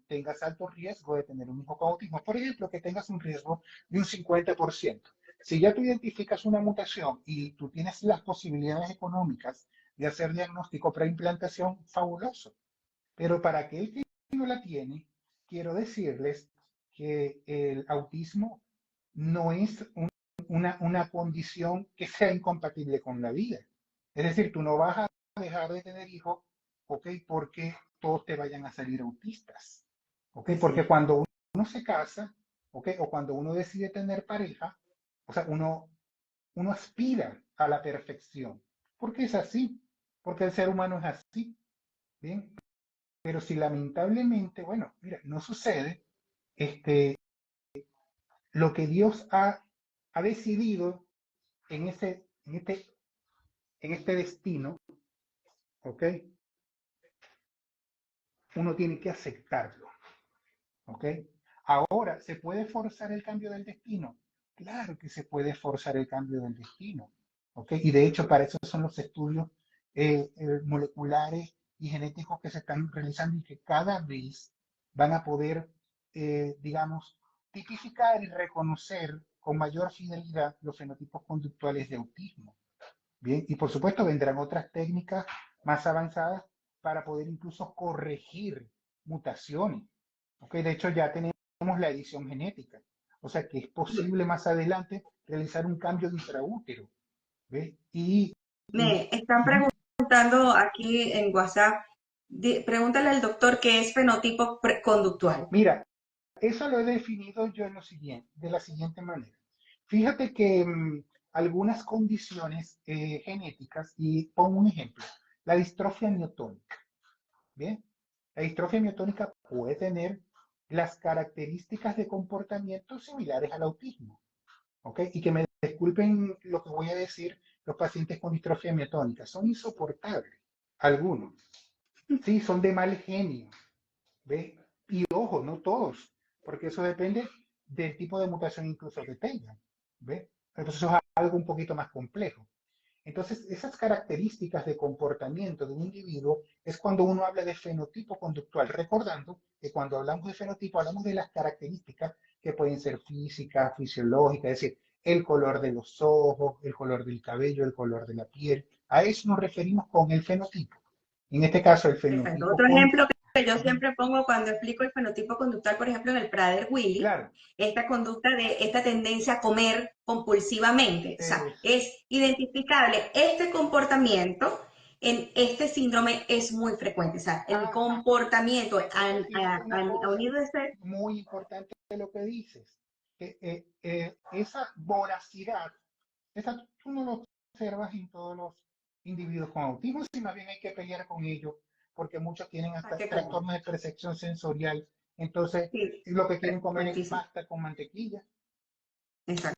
Speaker 2: tengas alto riesgo de tener un hijo con autismo. Por ejemplo, que tengas un riesgo de un 50%. Si ya tú identificas una mutación y tú tienes las posibilidades económicas de hacer diagnóstico preimplantación, fabuloso. Pero para aquel que no la tiene, quiero decirles que el autismo no es una condición que sea incompatible con la vida. Es decir, tú no vas a dejar de tener hijos, ¿ok? Porque todos te vayan a salir autistas, ¿ok? Porque cuando uno se casa, ¿ok? O cuando uno decide tener pareja, o sea, uno aspira a la perfección, porque es así, porque el ser humano es así, ¿bien? Pero si lamentablemente, bueno, mira, no sucede, lo que Dios ha decidido en este destino, ¿ok? Uno tiene que aceptarlo, ¿ok? Ahora, ¿se puede forzar el cambio del destino? Claro que se puede forzar el cambio del destino, ¿ok? Y de hecho, para eso son los estudios moleculares y genéticos que se están realizando y que cada vez van a poder, digamos, tipificar y reconocer con mayor fidelidad los fenotipos conductuales de autismo. Bien, y por supuesto vendrán otras técnicas más avanzadas para poder incluso corregir mutaciones. ¿Ok? De hecho, ya tenemos la edición genética. O sea que es posible más adelante realizar un cambio de intraútero. ¿Ve?
Speaker 1: Me están
Speaker 2: Ujú.
Speaker 1: preguntando aquí en WhatsApp, pregúntale al doctor qué es fenotipo conductual.
Speaker 2: Mira, eso lo he definido yo de la siguiente manera. Fíjate que algunas condiciones genéticas, y pongo un ejemplo, la distrofia miotónica. Bien, la distrofia miotónica puede tener las características de comportamiento similares al autismo, ¿ok? Y que me disculpen lo que voy a decir, los pacientes con distrofia miotónica son insoportables, algunos, sí, son de mal genio, ¿ves? Y ojo, no todos, porque eso depende del tipo de mutación incluso que tengan, ¿ves? Entonces eso es algo un poquito más complejo. Entonces, esas características de comportamiento de un individuo es cuando uno habla de fenotipo conductual, recordando que cuando hablamos de fenotipo hablamos de las características que pueden ser físicas, fisiológicas, es decir, el color de los ojos, el color del cabello, el color de la piel. A eso nos referimos con el fenotipo. En este caso, el
Speaker 1: Exacto.
Speaker 2: fenotipo
Speaker 1: Otro
Speaker 2: con...
Speaker 1: ejemplo que yo
Speaker 2: Ujú.
Speaker 1: siempre pongo cuando explico el fenotipo conductual, por ejemplo, en el Prader-Willi,
Speaker 2: Claro,
Speaker 1: esta conducta de esta tendencia a comer compulsivamente, o sea,
Speaker 2: es,
Speaker 1: es identificable este comportamiento en este síndrome es muy frecuente, o sea, el
Speaker 2: ajá,
Speaker 1: comportamiento
Speaker 2: déjame decirte una
Speaker 1: a
Speaker 2: cosa
Speaker 1: unido de este,
Speaker 2: muy importante de lo que dices, que esa voracidad, esa tú no lo observas en todos los individuos con autismo, sino más bien hay que pelear con ellos, porque muchos tienen
Speaker 1: ¿a
Speaker 2: hasta
Speaker 1: qué como?
Speaker 2: trastornos de percepción sensorial, entonces
Speaker 1: Sí,
Speaker 2: lo que quieren comer es
Speaker 1: frecuentísimo,
Speaker 2: pasta con mantequilla,
Speaker 1: exacto.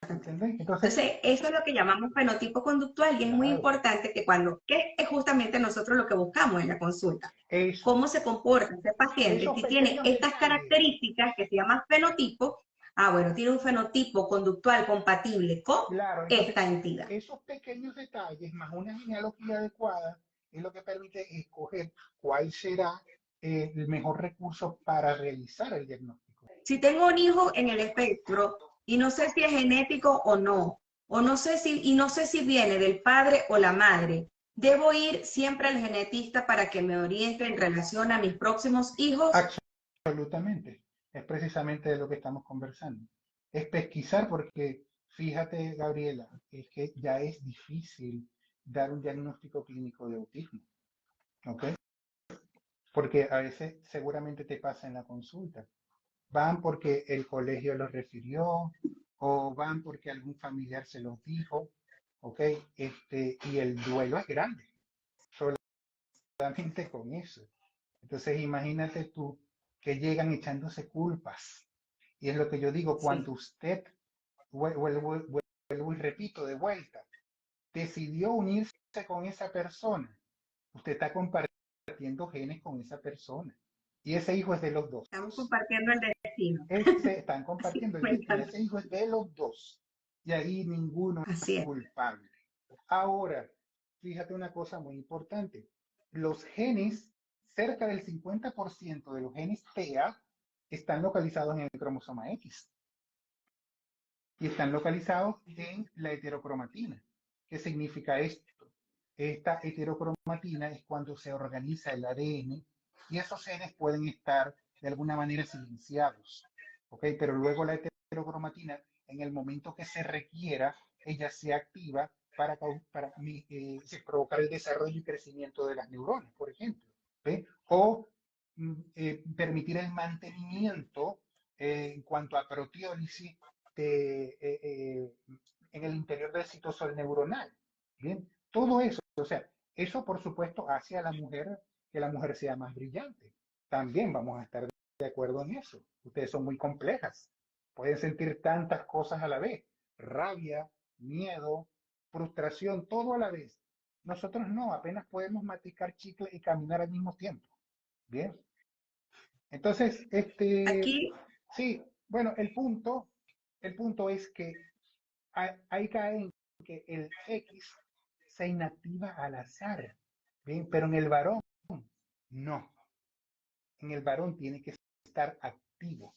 Speaker 2: ¿entendés? Entonces,
Speaker 1: Entonces, eso es lo que llamamos fenotipo conductual y es muy
Speaker 2: claro,
Speaker 1: importante que cuando, que es justamente nosotros lo que buscamos en la consulta,
Speaker 2: eso,
Speaker 1: cómo se comporta este paciente,
Speaker 2: esos
Speaker 1: si tiene
Speaker 2: pequeños
Speaker 1: estas
Speaker 2: detalles,
Speaker 1: características que se llaman fenotipo, bueno, tiene un fenotipo conductual compatible con
Speaker 2: claro, entonces
Speaker 1: esta entidad.
Speaker 2: esos pequeños detalles más una genealogía adecuada es lo que permite escoger cuál será el mejor recurso para realizar el diagnóstico.
Speaker 1: Si tengo un hijo en el espectro y no sé si es genético o no sé si, y no sé si viene del padre o la madre, ¿debo ir siempre al genetista para que me oriente en relación a mis próximos hijos?
Speaker 2: Absolutamente. Es precisamente de lo que estamos conversando. Es pesquisar porque, fíjate, Gabriela, es que ya es difícil dar un diagnóstico clínico de autismo, ¿ok? Porque a veces seguramente te pasa en la consulta. Van porque el colegio los refirió o van porque algún familiar se los dijo, ¿ok? Y el duelo es grande, solamente con eso. Entonces imagínate tú que llegan echándose culpas. Y es lo que yo digo, cuando
Speaker 1: Sí,
Speaker 2: usted, vuelvo y repito de vuelta, decidió unirse con esa persona, usted está compartiendo genes con esa persona. Y ese hijo es de los dos.
Speaker 1: estamos compartiendo el destino.
Speaker 2: Están
Speaker 1: Sí,
Speaker 2: compartiendo el
Speaker 1: me
Speaker 2: destino.
Speaker 1: encanta.
Speaker 2: Ese hijo es de los dos. Y ahí ninguno
Speaker 1: Así
Speaker 2: es
Speaker 1: es.
Speaker 2: culpable. Ahora, fíjate una cosa muy importante. Los genes cerca del 50% de los genes TEA están localizados en el cromosoma X y están localizados en la heterocromatina. ¿Qué significa esto? Esta heterocromatina es cuando se organiza el ADN y esos genes pueden estar de alguna manera silenciados, ¿ok? Pero luego la heterocromatina, en el momento que se requiera, ella se activa para provocar el desarrollo y crecimiento de las neuronas, por ejemplo, ¿ve? O permitir el mantenimiento en cuanto a proteólisis en el interior del citosol neuronal. Bien, todo eso, o sea, eso por supuesto hace a la mujer que la mujer sea más brillante. También vamos a estar de acuerdo en eso. Ustedes son muy complejas. Pueden sentir tantas cosas a la vez. Rabia, miedo, frustración, todo a la vez. Nosotros no, apenas podemos masticar chicle y caminar al mismo tiempo. Bien. Entonces,
Speaker 1: Aquí,
Speaker 2: sí, bueno, el punto es que ahí cae en que el X se inactiva al azar, ¿bien? Pero en el varón, no. En el varón tiene que estar activo,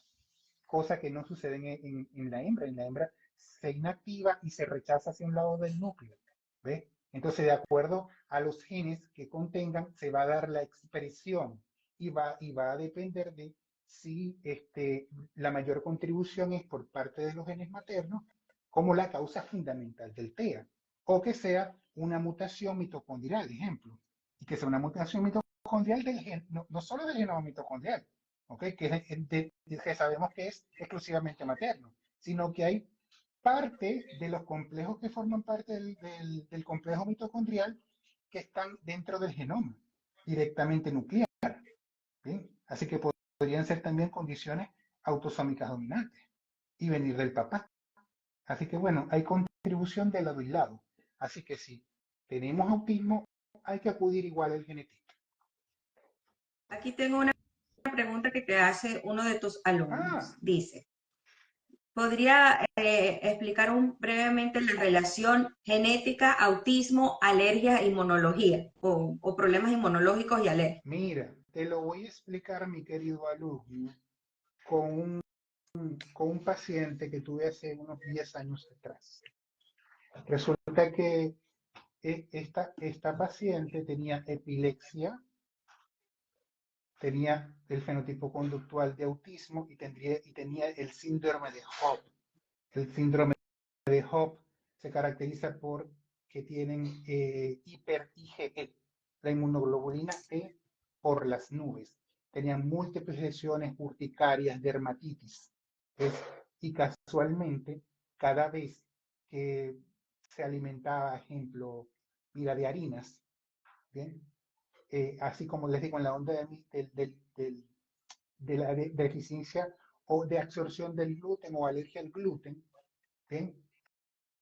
Speaker 2: cosa que no sucede en la hembra. En la hembra se inactiva y se rechaza hacia un lado del núcleo, ¿ves? Entonces, de acuerdo a los genes que contengan, se va a dar la expresión y va a depender de si la mayor contribución es por parte de los genes maternos como la causa fundamental del TEA, o que sea una mutación mitocondrial, ejemplo, y que sea una mutación mitocondrial no solo del genoma mitocondrial, ¿okay? Que sabemos que es exclusivamente materno, sino que hay parte de los complejos que forman parte del complejo mitocondrial que están dentro del genoma, directamente nuclear. ¿Sí? Así que podrían ser también condiciones autosómicas dominantes y venir del papá. Así que bueno, hay contribución de lado y lado. Así que si tenemos autismo, hay que acudir igual al genetista.
Speaker 1: aquí tengo una pregunta que te hace uno de tus alumnos.
Speaker 2: Ah,
Speaker 1: Dice, ¿podría explicar brevemente la relación genética, autismo, alergia, inmunología o problemas inmunológicos y alergia?
Speaker 2: mira, te lo voy a explicar, mi querido alumno, con un paciente que tuve hace unos 10 años atrás. Resulta que esta paciente tenía epilepsia, tenía el fenotipo conductual de autismo y tenía el síndrome de Hobb. El síndrome de Hobb se caracteriza por que tienen hiper-IgE, la inmunoglobulina E por las nubes. Tenían múltiples lesiones urticarias, dermatitis. Y casualmente, cada vez que se alimentaba, ejemplo, mira, de harinas, ¿bien? Así como les digo, en la onda de la deficiencia o de absorción del gluten o alergia al gluten, ¿bien?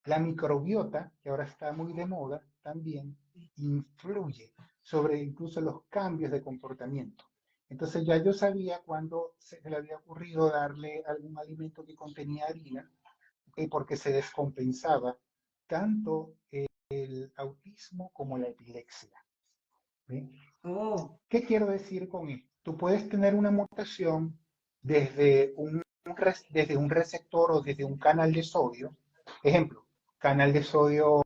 Speaker 2: La microbiota, que ahora está muy de moda, también influye sobre incluso los cambios de comportamiento. Entonces ya yo sabía cuando se le había ocurrido darle algún alimento que contenía harina, ¿okay? Porque se descompensaba tanto el autismo como la epilepsia. ¿Sí?
Speaker 1: Oh,
Speaker 2: ¿Qué quiero decir con esto? Tú puedes tener una mutación desde desde un receptor o desde un canal de sodio. Ejemplo, canal de sodio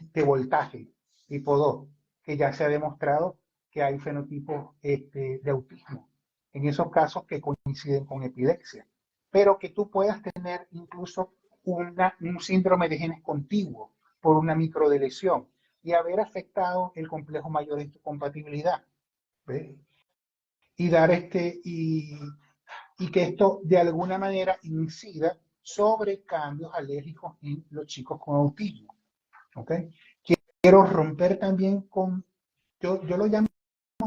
Speaker 2: de voltaje tipo 2, que ya se ha demostrado que hay fenotipos de autismo. En esos casos que coinciden con epilepsia. Pero que tú puedas tener incluso un síndrome de genes contiguo por una microdeleción y haber afectado el complejo mayor de compatibilidad. ¿Ves? Y dar y que esto de alguna manera incida sobre cambios alérgicos en los chicos con autismo. ¿Okay? Quiero romper también yo lo llamo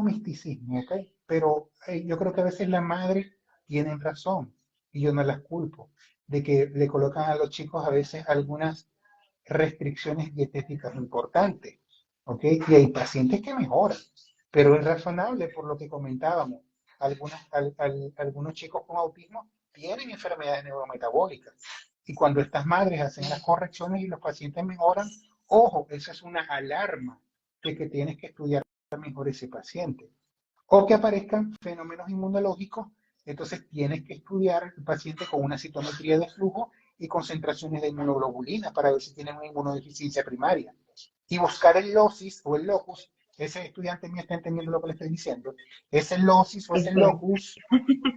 Speaker 2: misticismo, ¿ok? Pero yo creo que a veces las madres tienen razón y yo no las culpo, de que le colocan a los chicos a veces algunas restricciones dietéticas importantes, ¿ok? Y hay pacientes que mejoran, pero es razonable por lo que comentábamos. Algunos chicos con autismo tienen enfermedades neurometabólicas y cuando estas madres hacen las correcciones y los pacientes mejoran, ojo, esa es una alarma de que tienes que estudiar mejor ese paciente. o que aparezcan fenómenos inmunológicos. Entonces tienes que estudiar el paciente con una citometría de flujo y concentraciones de inmunoglobulina para ver si tienen una inmunodeficiencia primaria. Y buscar el locis o el locus, ese estudiante mío está entendiendo lo que le estoy diciendo, es el locis o es el
Speaker 1: Espero.
Speaker 2: locus,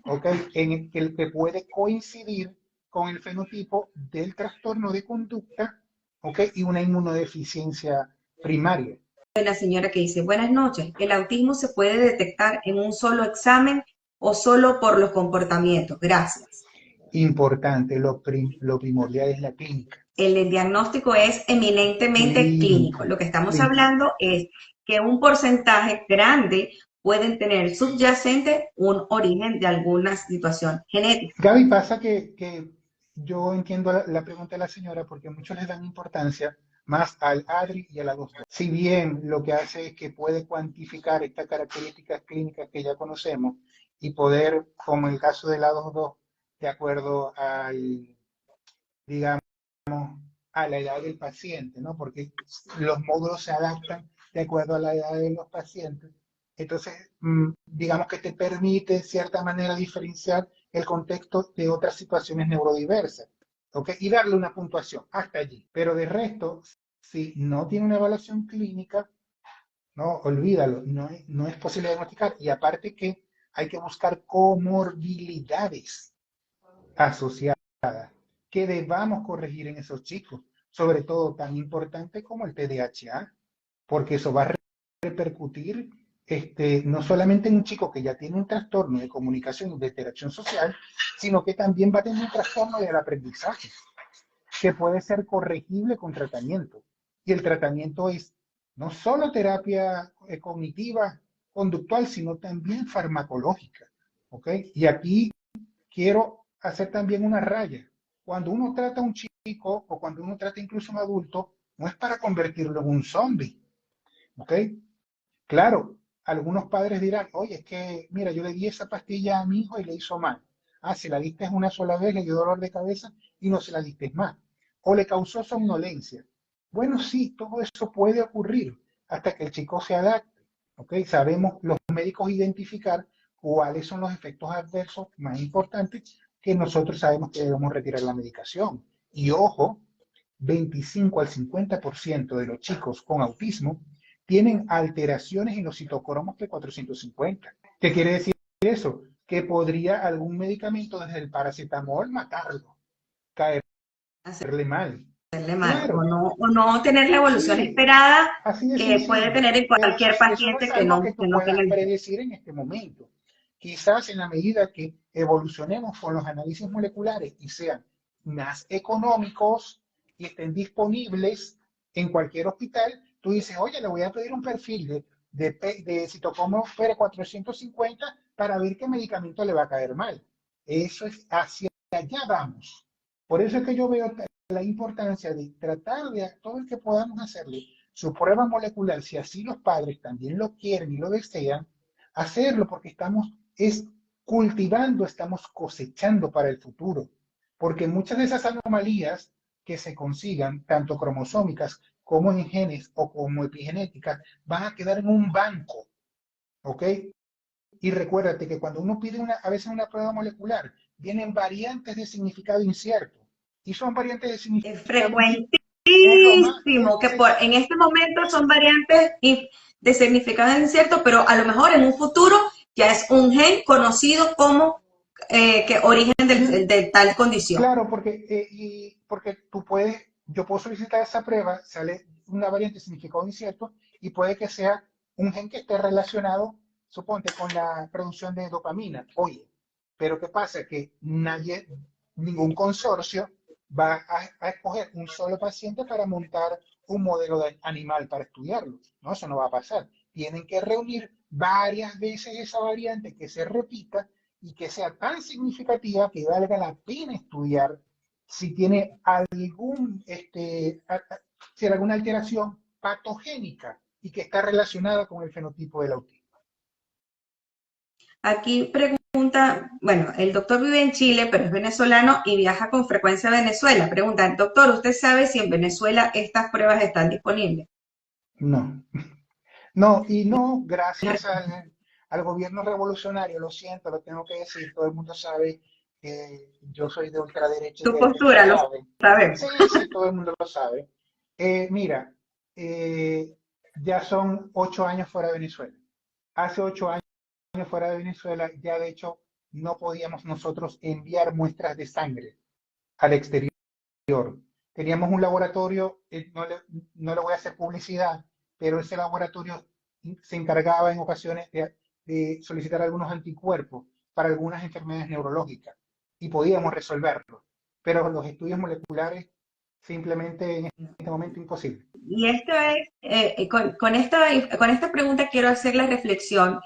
Speaker 2: ¿ok? En el que puede coincidir con el fenotipo del trastorno de conducta, ¿ok? Y una inmunodeficiencia primaria.
Speaker 1: La señora que dice, buenas noches, ¿el autismo se puede detectar en un solo examen o solo por los comportamientos? Gracias.
Speaker 2: Importante, lo primordial es la clínica.
Speaker 1: El diagnóstico es eminentemente clínico. Lo que estamos
Speaker 2: Clínica.
Speaker 1: hablando es que un porcentaje grande pueden tener subyacente un origen de alguna situación genética.
Speaker 2: Gaby, pasa que yo entiendo la pregunta de la señora porque muchos les dan importancia más al ADRI y a la 2.2. Si bien lo que hace es que puede cuantificar estas características clínicas que ya conocemos y poder, como en el caso de la 2.2, de acuerdo al, digamos, a la edad del paciente, ¿no? Porque los módulos se adaptan de acuerdo a la edad de los pacientes. Entonces, digamos que te permite, de cierta manera, diferenciar el contexto de otras situaciones neurodiversas, ¿ok? Y darle una puntuación hasta allí. Pero de resto, si no tiene una evaluación clínica, no, olvídalo, no es posible diagnosticar. Y aparte que hay que buscar comorbilidades asociadas que debamos corregir en esos chicos, sobre todo tan importante como el TDAH, porque eso va a repercutir no solamente en un chico que ya tiene un trastorno de comunicación y de interacción social, sino que también va a tener un trastorno del aprendizaje, que puede ser corregible con tratamiento. Y el tratamiento es no solo terapia cognitiva, conductual, sino también farmacológica. ¿Ok? Y aquí quiero hacer también una raya. Cuando uno trata a un chico o cuando uno trata incluso a un adulto, no es para convertirlo en un zombie. ¿Ok? Claro, algunos padres dirán, oye, es que, mira, yo le di esa pastilla a mi hijo y le hizo mal. Ah, se la diste una sola vez, le dio dolor de cabeza y no se la diste más. O le causó somnolencia. Bueno, sí, todo eso puede ocurrir hasta que el chico se adapte. ¿Ok? Sabemos los médicos identificar cuáles son los efectos adversos más importantes que nosotros sabemos que debemos retirar la medicación. Y ojo, 25 al 50% de los chicos con autismo tienen alteraciones en los citocromos P450. ¿Qué quiere decir eso? Que podría algún medicamento desde el paracetamol matarlo, caerle mal.
Speaker 1: Mal,
Speaker 2: Claro,
Speaker 1: o no tener la evolución
Speaker 2: sí,
Speaker 1: esperada
Speaker 2: así de
Speaker 1: que puede
Speaker 2: sencillo.
Speaker 1: tener en
Speaker 2: Pero
Speaker 1: cualquier
Speaker 2: eso no es
Speaker 1: paciente
Speaker 2: algo que
Speaker 1: que
Speaker 2: tú
Speaker 1: no
Speaker 2: puedas
Speaker 1: tenga el...
Speaker 2: predecir en este momento. Quizás en la medida que evolucionemos con los análisis moleculares y sean más económicos y estén disponibles en cualquier hospital, tú dices, oye, le voy a pedir un perfil de citocromo P450 para ver qué medicamento le va a caer mal. Eso es hacia allá vamos. Por eso es que yo veo la importancia de tratar de todo el que podamos hacerle su prueba molecular, si así los padres también lo quieren y lo desean, hacerlo porque estamos cultivando, estamos cosechando para el futuro. Porque muchas de esas anomalías que se consigan, tanto cromosómicas como en genes o como epigenéticas, van a quedar en un banco. ¿Ok? Y recuérdate que cuando uno pide a veces una prueba molecular, vienen variantes de significado incierto. Y son variantes de
Speaker 1: Es
Speaker 2: significado incierto.
Speaker 1: frecuentísimo que en este momento son variantes de significado incierto, pero a lo mejor en un futuro ya es un gen conocido como que origen de tal condición.
Speaker 2: Claro, porque yo puedo solicitar esa prueba, sale una variante de significado incierto y puede que sea un gen que esté relacionado, suponte, con la producción de dopamina. Oye, pero ¿qué pasa? Que ningún consorcio va a escoger un solo paciente para montar un modelo animal para estudiarlo. No, eso no va a pasar. Tienen que reunir varias veces esa variante que se repita y que sea tan significativa que valga la pena estudiar si tiene si hay alguna alteración patogénica y que está relacionada con el fenotipo del autismo.
Speaker 1: Aquí pregunta, bueno, el doctor vive en Chile, pero es venezolano y viaja con frecuencia a Venezuela. Pregunta, doctor, ¿usted sabe si en Venezuela estas pruebas están disponibles?
Speaker 2: No, no, y no gracias al gobierno revolucionario, lo siento, lo tengo que decir, todo el mundo sabe que yo soy de ultraderecha y
Speaker 1: Tu
Speaker 2: de derecha,
Speaker 1: postura, lo
Speaker 2: saben.
Speaker 1: sabemos.
Speaker 2: Sí, sí, todo el mundo lo sabe. Mira, ya son 8 años fuera de Venezuela. Hace 8 años fuera de Venezuela, ya de hecho no podíamos nosotros enviar muestras de sangre al exterior. Teníamos un laboratorio, no le voy a hacer publicidad, pero ese laboratorio se encargaba en ocasiones de solicitar algunos anticuerpos para algunas enfermedades neurológicas y podíamos resolverlo. Pero los estudios moleculares simplemente en este momento imposible.
Speaker 1: Y esto es, con esta pregunta quiero hacer la reflexión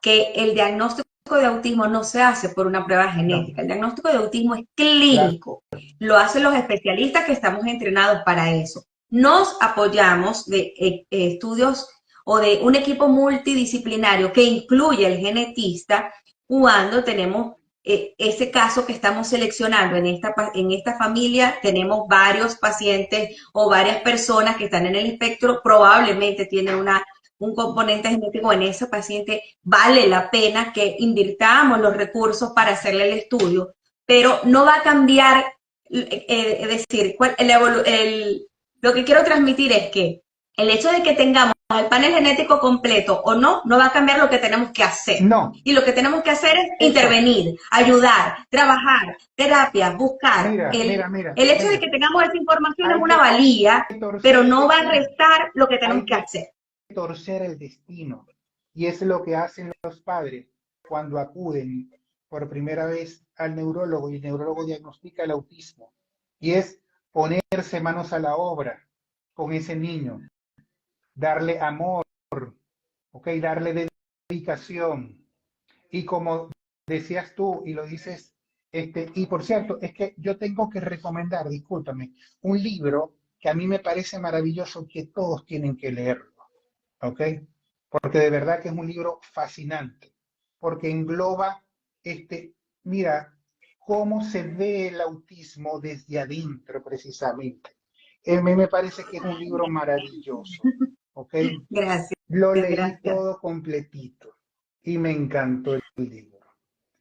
Speaker 1: que el diagnóstico de autismo no se hace por una prueba
Speaker 2: No,
Speaker 1: genética. El diagnóstico de autismo es
Speaker 2: claro,
Speaker 1: clínico. Lo hacen los especialistas que estamos entrenados para eso. Nos apoyamos de estudios o de un equipo multidisciplinario que incluye el genetista cuando tenemos ese caso que estamos seleccionando en esta familia. Tenemos varios pacientes o varias personas que están en el espectro, probablemente tienen un componente genético en ese paciente. Vale la pena que invirtamos los recursos para hacerle el estudio, pero no va a cambiar, es decir, lo que quiero transmitir es que el hecho de que tengamos el panel genético completo o no, no va a cambiar lo que tenemos que hacer.
Speaker 2: no,
Speaker 1: Y lo que tenemos que hacer es
Speaker 2: eso.
Speaker 1: intervenir, ayudar, trabajar, terapias, buscar.
Speaker 2: Mira,
Speaker 1: El hecho de que tengamos esa información es
Speaker 2: hay
Speaker 1: una
Speaker 2: que
Speaker 1: valía,
Speaker 2: torcer
Speaker 1: pero
Speaker 2: el
Speaker 1: no va a
Speaker 2: destino,
Speaker 1: restar lo que tenemos
Speaker 2: hay
Speaker 1: que
Speaker 2: que
Speaker 1: hacer.
Speaker 2: torcer el destino. Y es lo que hacen los padres cuando acuden por primera vez al neurólogo y el neurólogo diagnostica el autismo. Y es ponerse manos a la obra con ese niño, darle amor, ¿ok? Darle dedicación. Y como decías tú y lo dices, y por cierto, es que yo tengo que recomendar, discúlpame, un libro que a mí me parece maravilloso que todos tienen que leerlo, ¿ok? Porque de verdad que es un libro fascinante, porque engloba, mira, cómo se ve el autismo desde adentro precisamente. Me parece que es un libro maravilloso, ¿ok?
Speaker 1: Gracias,
Speaker 2: Lo leí
Speaker 1: gracias,
Speaker 2: todo completito y me encantó el libro.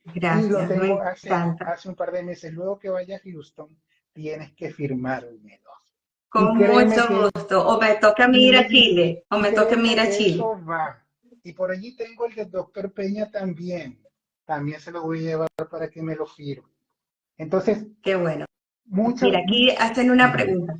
Speaker 2: Y lo
Speaker 1: gracias,
Speaker 2: tengo
Speaker 1: me encanta.
Speaker 2: hace un par de meses. Luego que vaya a Houston, tienes que firmármelo. Y
Speaker 1: Con
Speaker 2: créeme
Speaker 1: mucho
Speaker 2: que,
Speaker 1: gusto. O me toca a mí ir a Chile, o
Speaker 2: y
Speaker 1: me toca a mí
Speaker 2: créeme
Speaker 1: ir a
Speaker 2: que
Speaker 1: Chile.
Speaker 2: eso va. Y por allí tengo el del doctor Peña también. También se lo voy a llevar para que me lo firme. Entonces,
Speaker 1: Qué bueno.
Speaker 2: mucho,
Speaker 1: Mira, aquí hacen una
Speaker 2: dime.
Speaker 1: pregunta.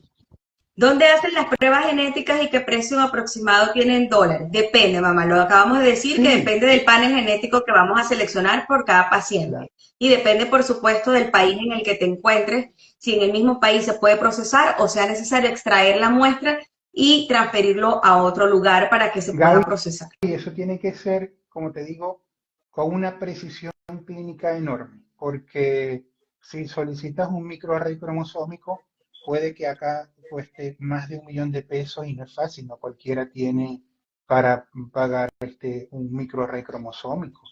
Speaker 1: ¿Dónde hacen las pruebas genéticas y qué precio aproximado tienen en dólares? Depende, mamá. Lo acabamos de decir que
Speaker 2: Sí,
Speaker 1: depende del panel genético que vamos a seleccionar por cada
Speaker 2: claro.
Speaker 1: paciente. Y depende, por supuesto, del país en el que te encuentres, si en el mismo país se puede procesar o sea necesario extraer la muestra y transferirlo a otro lugar para que se pueda
Speaker 2: Gaby,
Speaker 1: procesar.
Speaker 2: eso tiene que ser, como te digo, con una precisión clínica enorme, porque si solicitas un microarray cromosómico, puede que acá cueste más de 1 millón de pesos y no es fácil, no cualquiera tiene para pagar un microarray cromosómico.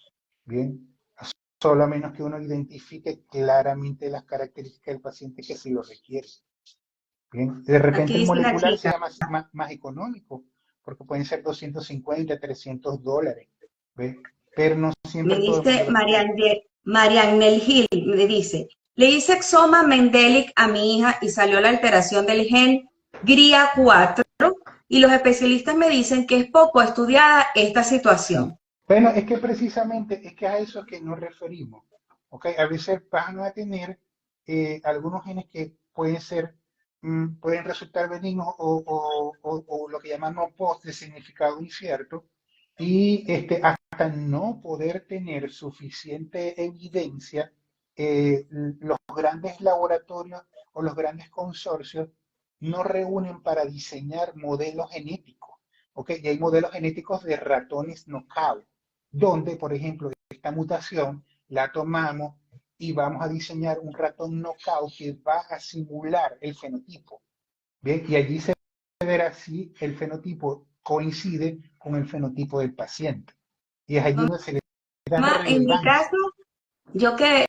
Speaker 2: Bien, solo a menos que uno identifique claramente las características del paciente que sí lo requiere. Bien, de
Speaker 1: Aquí
Speaker 2: repente el
Speaker 1: dice una
Speaker 2: molecular
Speaker 1: chica,
Speaker 2: sea más económico, porque pueden ser 250, $300, ¿ves? Pero no
Speaker 1: me
Speaker 2: siempre todo el mundo
Speaker 1: dice
Speaker 2: lo tiene.
Speaker 1: Marianne Gil, me dice, le hice exoma Mendelic a mi hija y salió la alteración del gen GRIA4 y los especialistas me dicen que es poco estudiada esta
Speaker 2: Sí.
Speaker 1: situación.
Speaker 2: Bueno, es que precisamente es que a eso es que nos referimos. ¿Ok? A veces van a tener algunos genes que pueden resultar benignos o lo que llamamos post de significado incierto y hasta no poder tener suficiente evidencia, los grandes laboratorios o los grandes consorcios no reúnen para diseñar modelos genéticos. ¿Ok? Y hay modelos genéticos de ratones knockout donde, por ejemplo, esta mutación la tomamos y vamos a diseñar un ratón knockout que va a simular el fenotipo. ¿Bien? Y allí se verá si el fenotipo coincide con el fenotipo del paciente. Y es allí donde se le da
Speaker 1: En mi
Speaker 2: relevancia.
Speaker 1: caso, yo que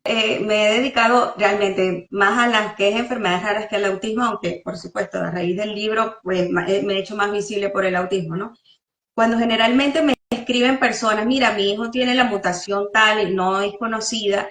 Speaker 1: me he dedicado realmente más a las que es enfermedades raras que al autismo, aunque por supuesto a raíz del libro pues me he hecho más visible por el autismo, ¿no? cuando generalmente me escriben personas, mira, mi hijo tiene la mutación tal y no es conocida,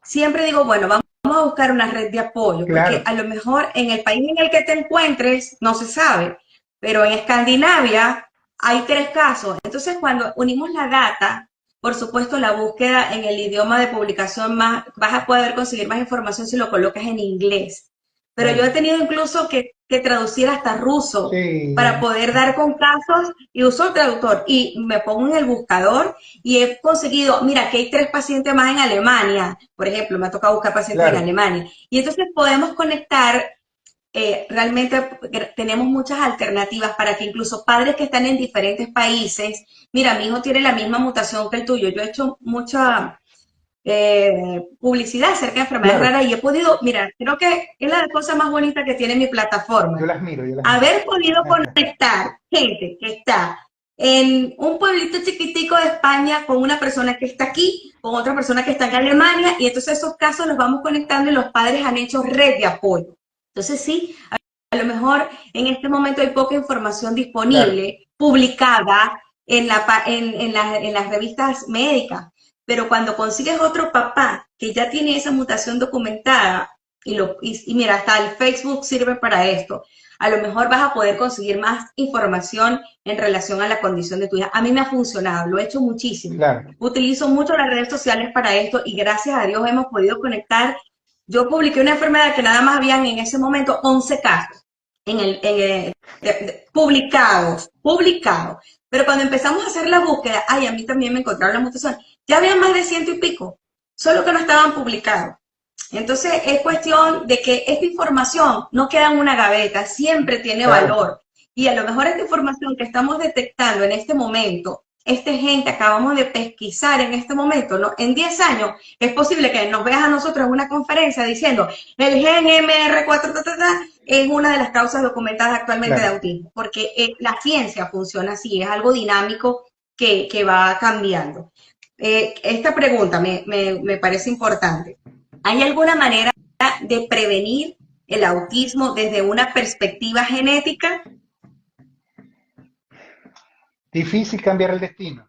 Speaker 1: siempre digo, bueno, vamos a buscar una red de apoyo, porque
Speaker 2: Claro,
Speaker 1: a lo mejor en el país en el que te encuentres no se sabe, pero en Escandinavia hay 3 casos. Entonces, cuando unimos la data, por supuesto, la búsqueda en el idioma de publicación más, vas a poder conseguir más información si lo colocas en inglés. Pero yo he
Speaker 2: claro.
Speaker 1: tenido incluso que traducir hasta ruso para
Speaker 2: Sí,
Speaker 1: poder dar con casos y uso el traductor y me pongo en el buscador y he conseguido, mira, que hay 3 pacientes más en Alemania, por ejemplo, me ha tocado buscar pacientes en
Speaker 2: claro.
Speaker 1: Alemania. Y entonces podemos conectar, realmente tenemos muchas alternativas para que incluso padres que están en diferentes países, mira, mi hijo tiene la misma mutación que el tuyo, yo he hecho mucha publicidad acerca de enfermedades
Speaker 2: Claro,
Speaker 1: raras y he podido, mira, creo que es la cosa más bonita que tiene mi plataforma,
Speaker 2: yo las miro.
Speaker 1: haber podido conectar gente que está en un pueblito chiquitico de España con una persona que está aquí, con otra persona que está en Alemania, y entonces esos casos los vamos conectando y los padres han hecho red de apoyo. Entonces sí, a lo mejor en este momento hay poca información
Speaker 2: Claro,
Speaker 1: disponible, publicada en las revistas médicas, pero cuando consigues otro papá que ya tiene esa mutación documentada, y mira, hasta el Facebook sirve para esto, a lo mejor vas a poder conseguir más información en relación a la condición de tu hija. A mí me ha funcionado, lo he hecho muchísimo.
Speaker 2: claro.
Speaker 1: Utilizo mucho las redes sociales para esto y gracias a Dios hemos podido conectar. Yo publiqué una enfermedad que nada más habían en ese momento 11 casos publicados. Pero cuando empezamos a hacer la búsqueda, ay, a mí también me encontraron la mutación. Ya había más de 100 y pico, solo que no estaban publicados. Entonces es cuestión de que esta información no queda en una gaveta, siempre tiene
Speaker 2: Claro,
Speaker 1: valor. Y a lo mejor esta información que estamos detectando en este momento, este gen que acabamos de pesquisar en este momento, ¿no? En 10 años es posible que nos veas a nosotros en una conferencia diciendo el gen MR4 es una de las causas documentadas actualmente de
Speaker 2: claro.
Speaker 1: autismo, porque la ciencia funciona así, es algo dinámico que va cambiando. Esta pregunta me parece importante. ¿Hay alguna manera de prevenir el autismo desde una perspectiva genética?
Speaker 2: Difícil cambiar el destino.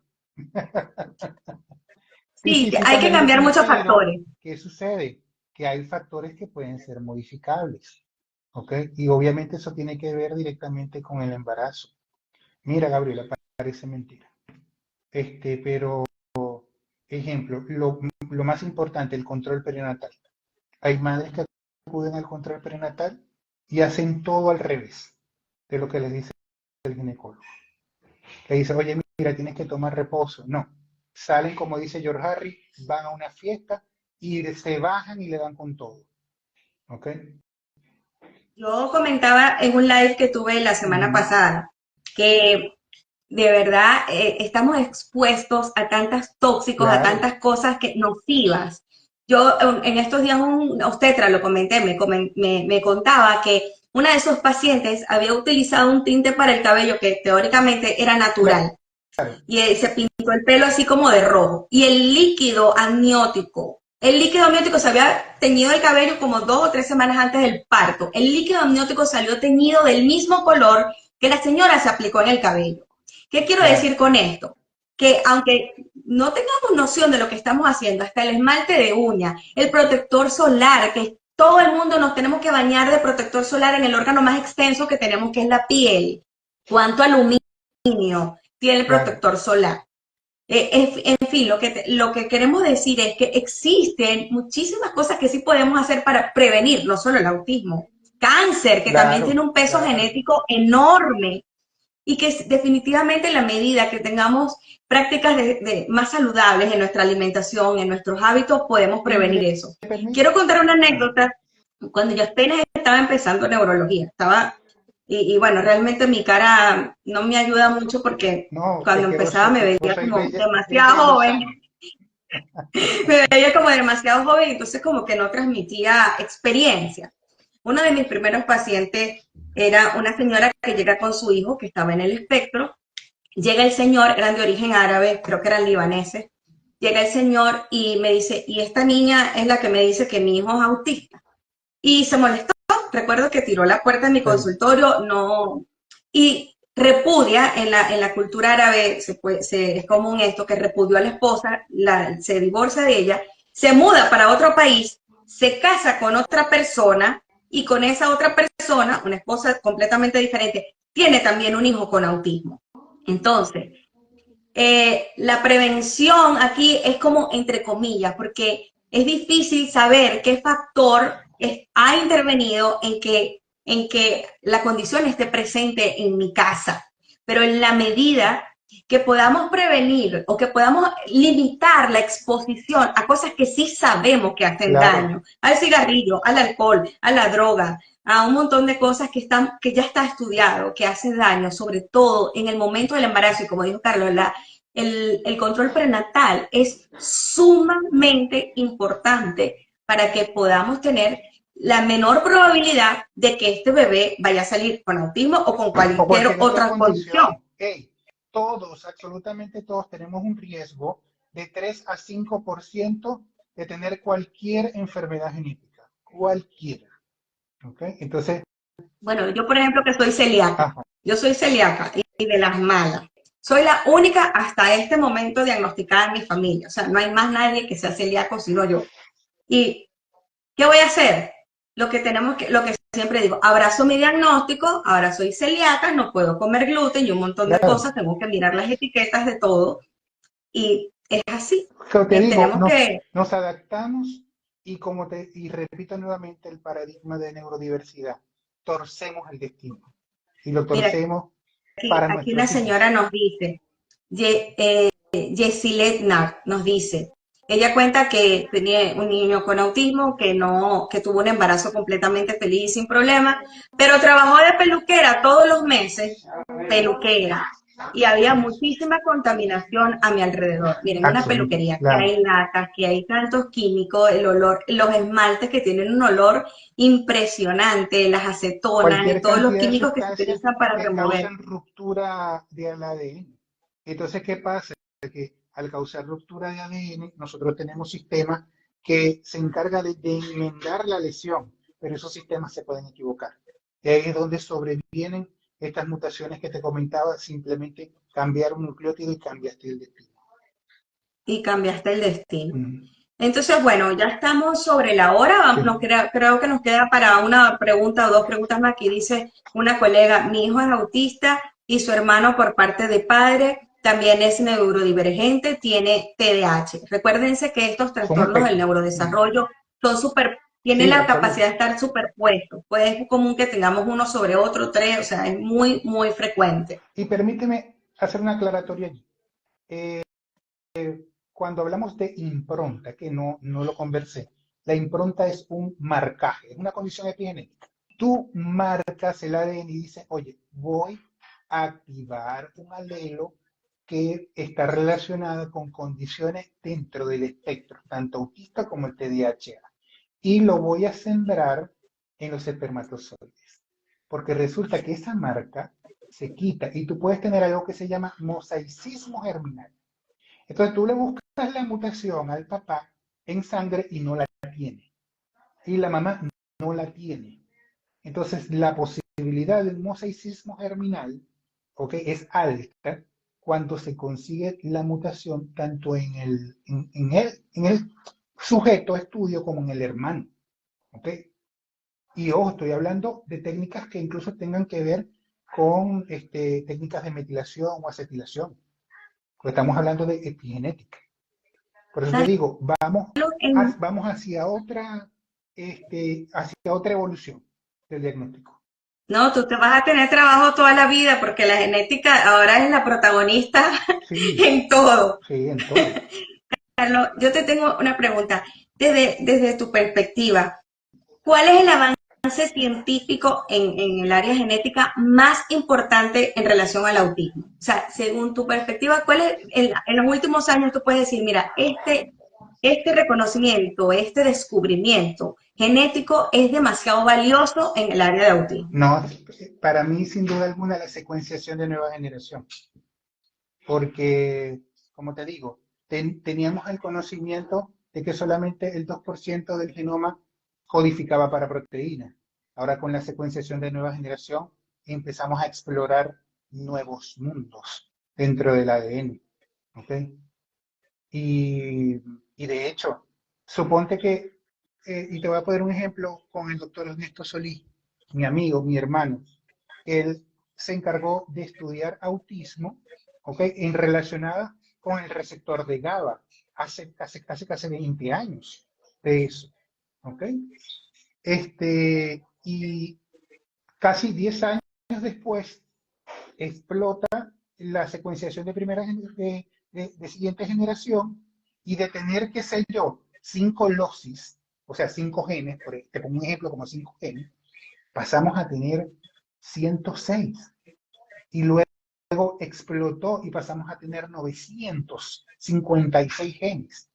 Speaker 1: Sí,
Speaker 2: Difícil
Speaker 1: hay que
Speaker 2: cambiar el
Speaker 1: cambiar
Speaker 2: destino,
Speaker 1: muchos
Speaker 2: pero
Speaker 1: factores.
Speaker 2: ¿qué sucede? Que hay factores que pueden ser modificables, ¿ok? Y obviamente eso tiene que ver directamente con el embarazo. Mira, Gabriela, parece mentira. Pero, ejemplo, lo más importante, el control perinatal. Hay madres que acuden al control prenatal y hacen todo al revés de lo que les dice el ginecólogo. Le dice, oye, mira, tienes que tomar reposo. No. Salen, como dice George Harry, van a una fiesta y se bajan y le dan con todo. ¿Ok?
Speaker 1: Yo comentaba en un live que tuve la semana
Speaker 2: Ujú.
Speaker 1: pasada que de verdad estamos expuestos a tantas tóxicos, a
Speaker 2: Claro,
Speaker 1: tantas cosas que nocivas. Yo en estos días un obstetra lo comenté, me contaba que una de sus pacientes había utilizado un tinte para el cabello que teóricamente era natural
Speaker 2: claro,
Speaker 1: y se pintó el pelo así como de rojo. Y el líquido amniótico se había teñido el cabello como 2 o 3 semanas antes del parto. El líquido amniótico salió teñido del mismo color que la señora se aplicó en el cabello. ¿Qué quiero
Speaker 2: claro.
Speaker 1: decir con esto? Que aunque no tengamos noción de lo que estamos haciendo, hasta el esmalte de uña, el protector solar, que todo el mundo nos tenemos que bañar de protector solar en el órgano más extenso que tenemos, que es la piel. ¿Cuánto aluminio tiene el
Speaker 2: Claro.
Speaker 1: protector solar? En fin, lo que queremos decir es que existen muchísimas cosas que sí podemos hacer para prevenir, no solo el autismo, cáncer, que también tiene
Speaker 2: Claro,
Speaker 1: un peso
Speaker 2: claro.
Speaker 1: genético enorme y que definitivamente en la medida que tengamos prácticas más saludables en nuestra alimentación, en nuestros hábitos, podemos
Speaker 2: Y
Speaker 1: prevenir
Speaker 2: le
Speaker 1: eso.
Speaker 2: permite.
Speaker 1: Quiero contar una anécdota. Cuando yo apenas estaba empezando neurología, bueno, realmente mi cara no me ayuda mucho porque
Speaker 2: No,
Speaker 1: cuando
Speaker 2: te quedó,
Speaker 1: empezaba me
Speaker 2: vos
Speaker 1: veía
Speaker 2: sois
Speaker 1: como
Speaker 2: bella, bella de
Speaker 1: demasiado
Speaker 2: los
Speaker 1: joven,
Speaker 2: años.
Speaker 1: me veía como demasiado joven, entonces como que no transmitía experiencia. Uno de mis primeros pacientes era una señora que llega con su hijo que estaba en el espectro. Llega el señor, eran de origen árabe, creo que eran libaneses. Llega el señor y me dice, y esta niña es la que me dice que mi hijo es autista. Y se molestó. Recuerdo que tiró la puerta de mi
Speaker 2: Sí,
Speaker 1: consultorio, no. Y repudia en la cultura árabe, es común esto, que repudió a la esposa, se divorcia de ella, se muda para otro país, se casa con otra persona y con esa otra persona, una esposa completamente diferente, tiene también un hijo con autismo. Entonces, la prevención aquí es como entre comillas, porque es difícil saber qué factor ha intervenido en que la condición esté presente en mi casa. Pero en la medida que podamos prevenir o que podamos limitar la exposición a cosas que sí sabemos que hacen daño, al cigarrillo, al alcohol, a la droga, a un montón de cosas que ya está estudiado, que hacen daño, sobre todo en el momento del embarazo, y como dijo Carlos, el control prenatal es sumamente importante para que podamos tener la menor probabilidad de que este bebé vaya a salir con autismo o con cualquier otra condición.
Speaker 2: Hey, todos, absolutamente todos, tenemos un riesgo de 3 a 5% de tener cualquier enfermedad genética, cualquiera. ¿Okay? Entonces,
Speaker 1: bueno, yo por ejemplo que soy celíaca,
Speaker 2: ajá.
Speaker 1: yo soy celíaca y de las malas. Soy la única hasta este momento diagnosticada en mi familia, o sea, no hay más nadie que sea celíaco sino yo. ¿Y qué voy a hacer? Lo que siempre digo, abrazo mi diagnóstico, ahora soy celíaca, no puedo comer gluten y un montón de cosas, tengo que mirar las etiquetas de todo y es así.
Speaker 2: Pero te digo,
Speaker 1: Tenemos que...
Speaker 2: nos adaptamos y repito nuevamente el paradigma de neurodiversidad, torcemos el destino y lo
Speaker 1: Mira,
Speaker 2: torcemos para
Speaker 1: aquí una
Speaker 2: nuestros hijos.
Speaker 1: señora nos dice, Jessie Letnar nos dice, ella cuenta que tenía un niño con autismo, que tuvo un embarazo completamente feliz y sin problema, pero trabajó de peluquera todos los meses, peluquera, y había muchísima contaminación a mi alrededor. Miren, una peluquería, que
Speaker 2: Claro.
Speaker 1: hay latas, que hay tantos químicos, el olor, los esmaltes que tienen un olor impresionante, las acetonas y
Speaker 2: Cualquier
Speaker 1: todos los
Speaker 2: cantidad de
Speaker 1: químicos que se
Speaker 2: sustancias
Speaker 1: utilizan para
Speaker 2: que
Speaker 1: remover.
Speaker 2: causan ruptura del ADN. Entonces, ¿qué pasa? Que al causar ruptura de ADN, nosotros tenemos sistemas que se encargan de enmendar la lesión, pero esos sistemas se pueden equivocar. Y ahí es donde sobrevienen estas mutaciones que te comentaba, simplemente cambiar un nucleótido y cambiaste el destino.
Speaker 1: Y cambiaste el destino.
Speaker 2: Mm.
Speaker 1: Entonces, bueno, ya estamos sobre la hora.
Speaker 2: Sí.
Speaker 1: Creo que nos queda para una pregunta o dos preguntas más. Aquí dice una colega, mi hijo es autista y su hermano por parte de padre también es neurodivergente, tiene TDAH. Recuérdense que estos
Speaker 2: Son
Speaker 1: trastornos del
Speaker 2: espectros.
Speaker 1: neurodesarrollo tienen
Speaker 2: Sí,
Speaker 1: la capacidad de
Speaker 2: absolutamente.
Speaker 1: estar superpuestos. Pues es común que tengamos uno sobre otro, tres, o sea, es muy, muy frecuente.
Speaker 2: Y permíteme hacer una aclaratoria allí. Cuando hablamos de impronta, que no lo conversé, la impronta es un marcaje, es una condición epigenética. Tú marcas el ADN y dices, oye, voy a activar un alelo que está relacionado con condiciones dentro del espectro, tanto autista como el TDAH. Y lo voy a sembrar en los espermatozoides. Porque resulta que esa marca se quita y tú puedes tener algo que se llama mosaicismo germinal. Entonces tú le buscas la mutación al papá en sangre y no la tiene. Y la mamá no la tiene. Entonces la posibilidad del mosaicismo germinal, ¿okay?, es alta cuando se consigue la mutación tanto en el sujeto estudio como en el hermano. ¿Okay? Y ojo, estoy hablando de técnicas que incluso tengan que ver con técnicas de metilación o acetilación. Porque estamos hablando de epigenética. Por eso te digo, vamos hacia otra evolución del diagnóstico.
Speaker 1: No, tú te vas a tener trabajo toda la vida porque la genética ahora es la protagonista
Speaker 2: Sí,
Speaker 1: en todo.
Speaker 2: sí, en todo.
Speaker 1: Carlos, yo te tengo una pregunta. Desde tu perspectiva, ¿cuál es el avance científico en el área genética más importante en relación al autismo? O sea, según tu perspectiva, ¿cuál es, en los últimos años tú puedes decir, mira, este reconocimiento, este descubrimiento genético es demasiado valioso en el área de autismo?
Speaker 2: No, para mí, sin duda alguna, la secuenciación de nueva generación. Porque, como te digo, teníamos el conocimiento de que solamente el 2% del genoma codificaba para proteínas. Ahora con la secuenciación de nueva generación empezamos a explorar nuevos mundos dentro del ADN. ¿Ok? Y de hecho, suponte que, y te voy a poner un ejemplo con el doctor Ernesto Solís, mi amigo, mi hermano. Él se encargó de estudiar autismo, ¿ok? En relacionada con el receptor de GABA, casi 20 años de eso, ¿ok? Y casi 10 años después explota la secuenciación de de siguiente generación y de tener, qué sé yo, 5 losis, o sea, 5 genes, te pongo un ejemplo como 5 genes, pasamos a tener 106 y luego explotó y pasamos a tener 956 genes.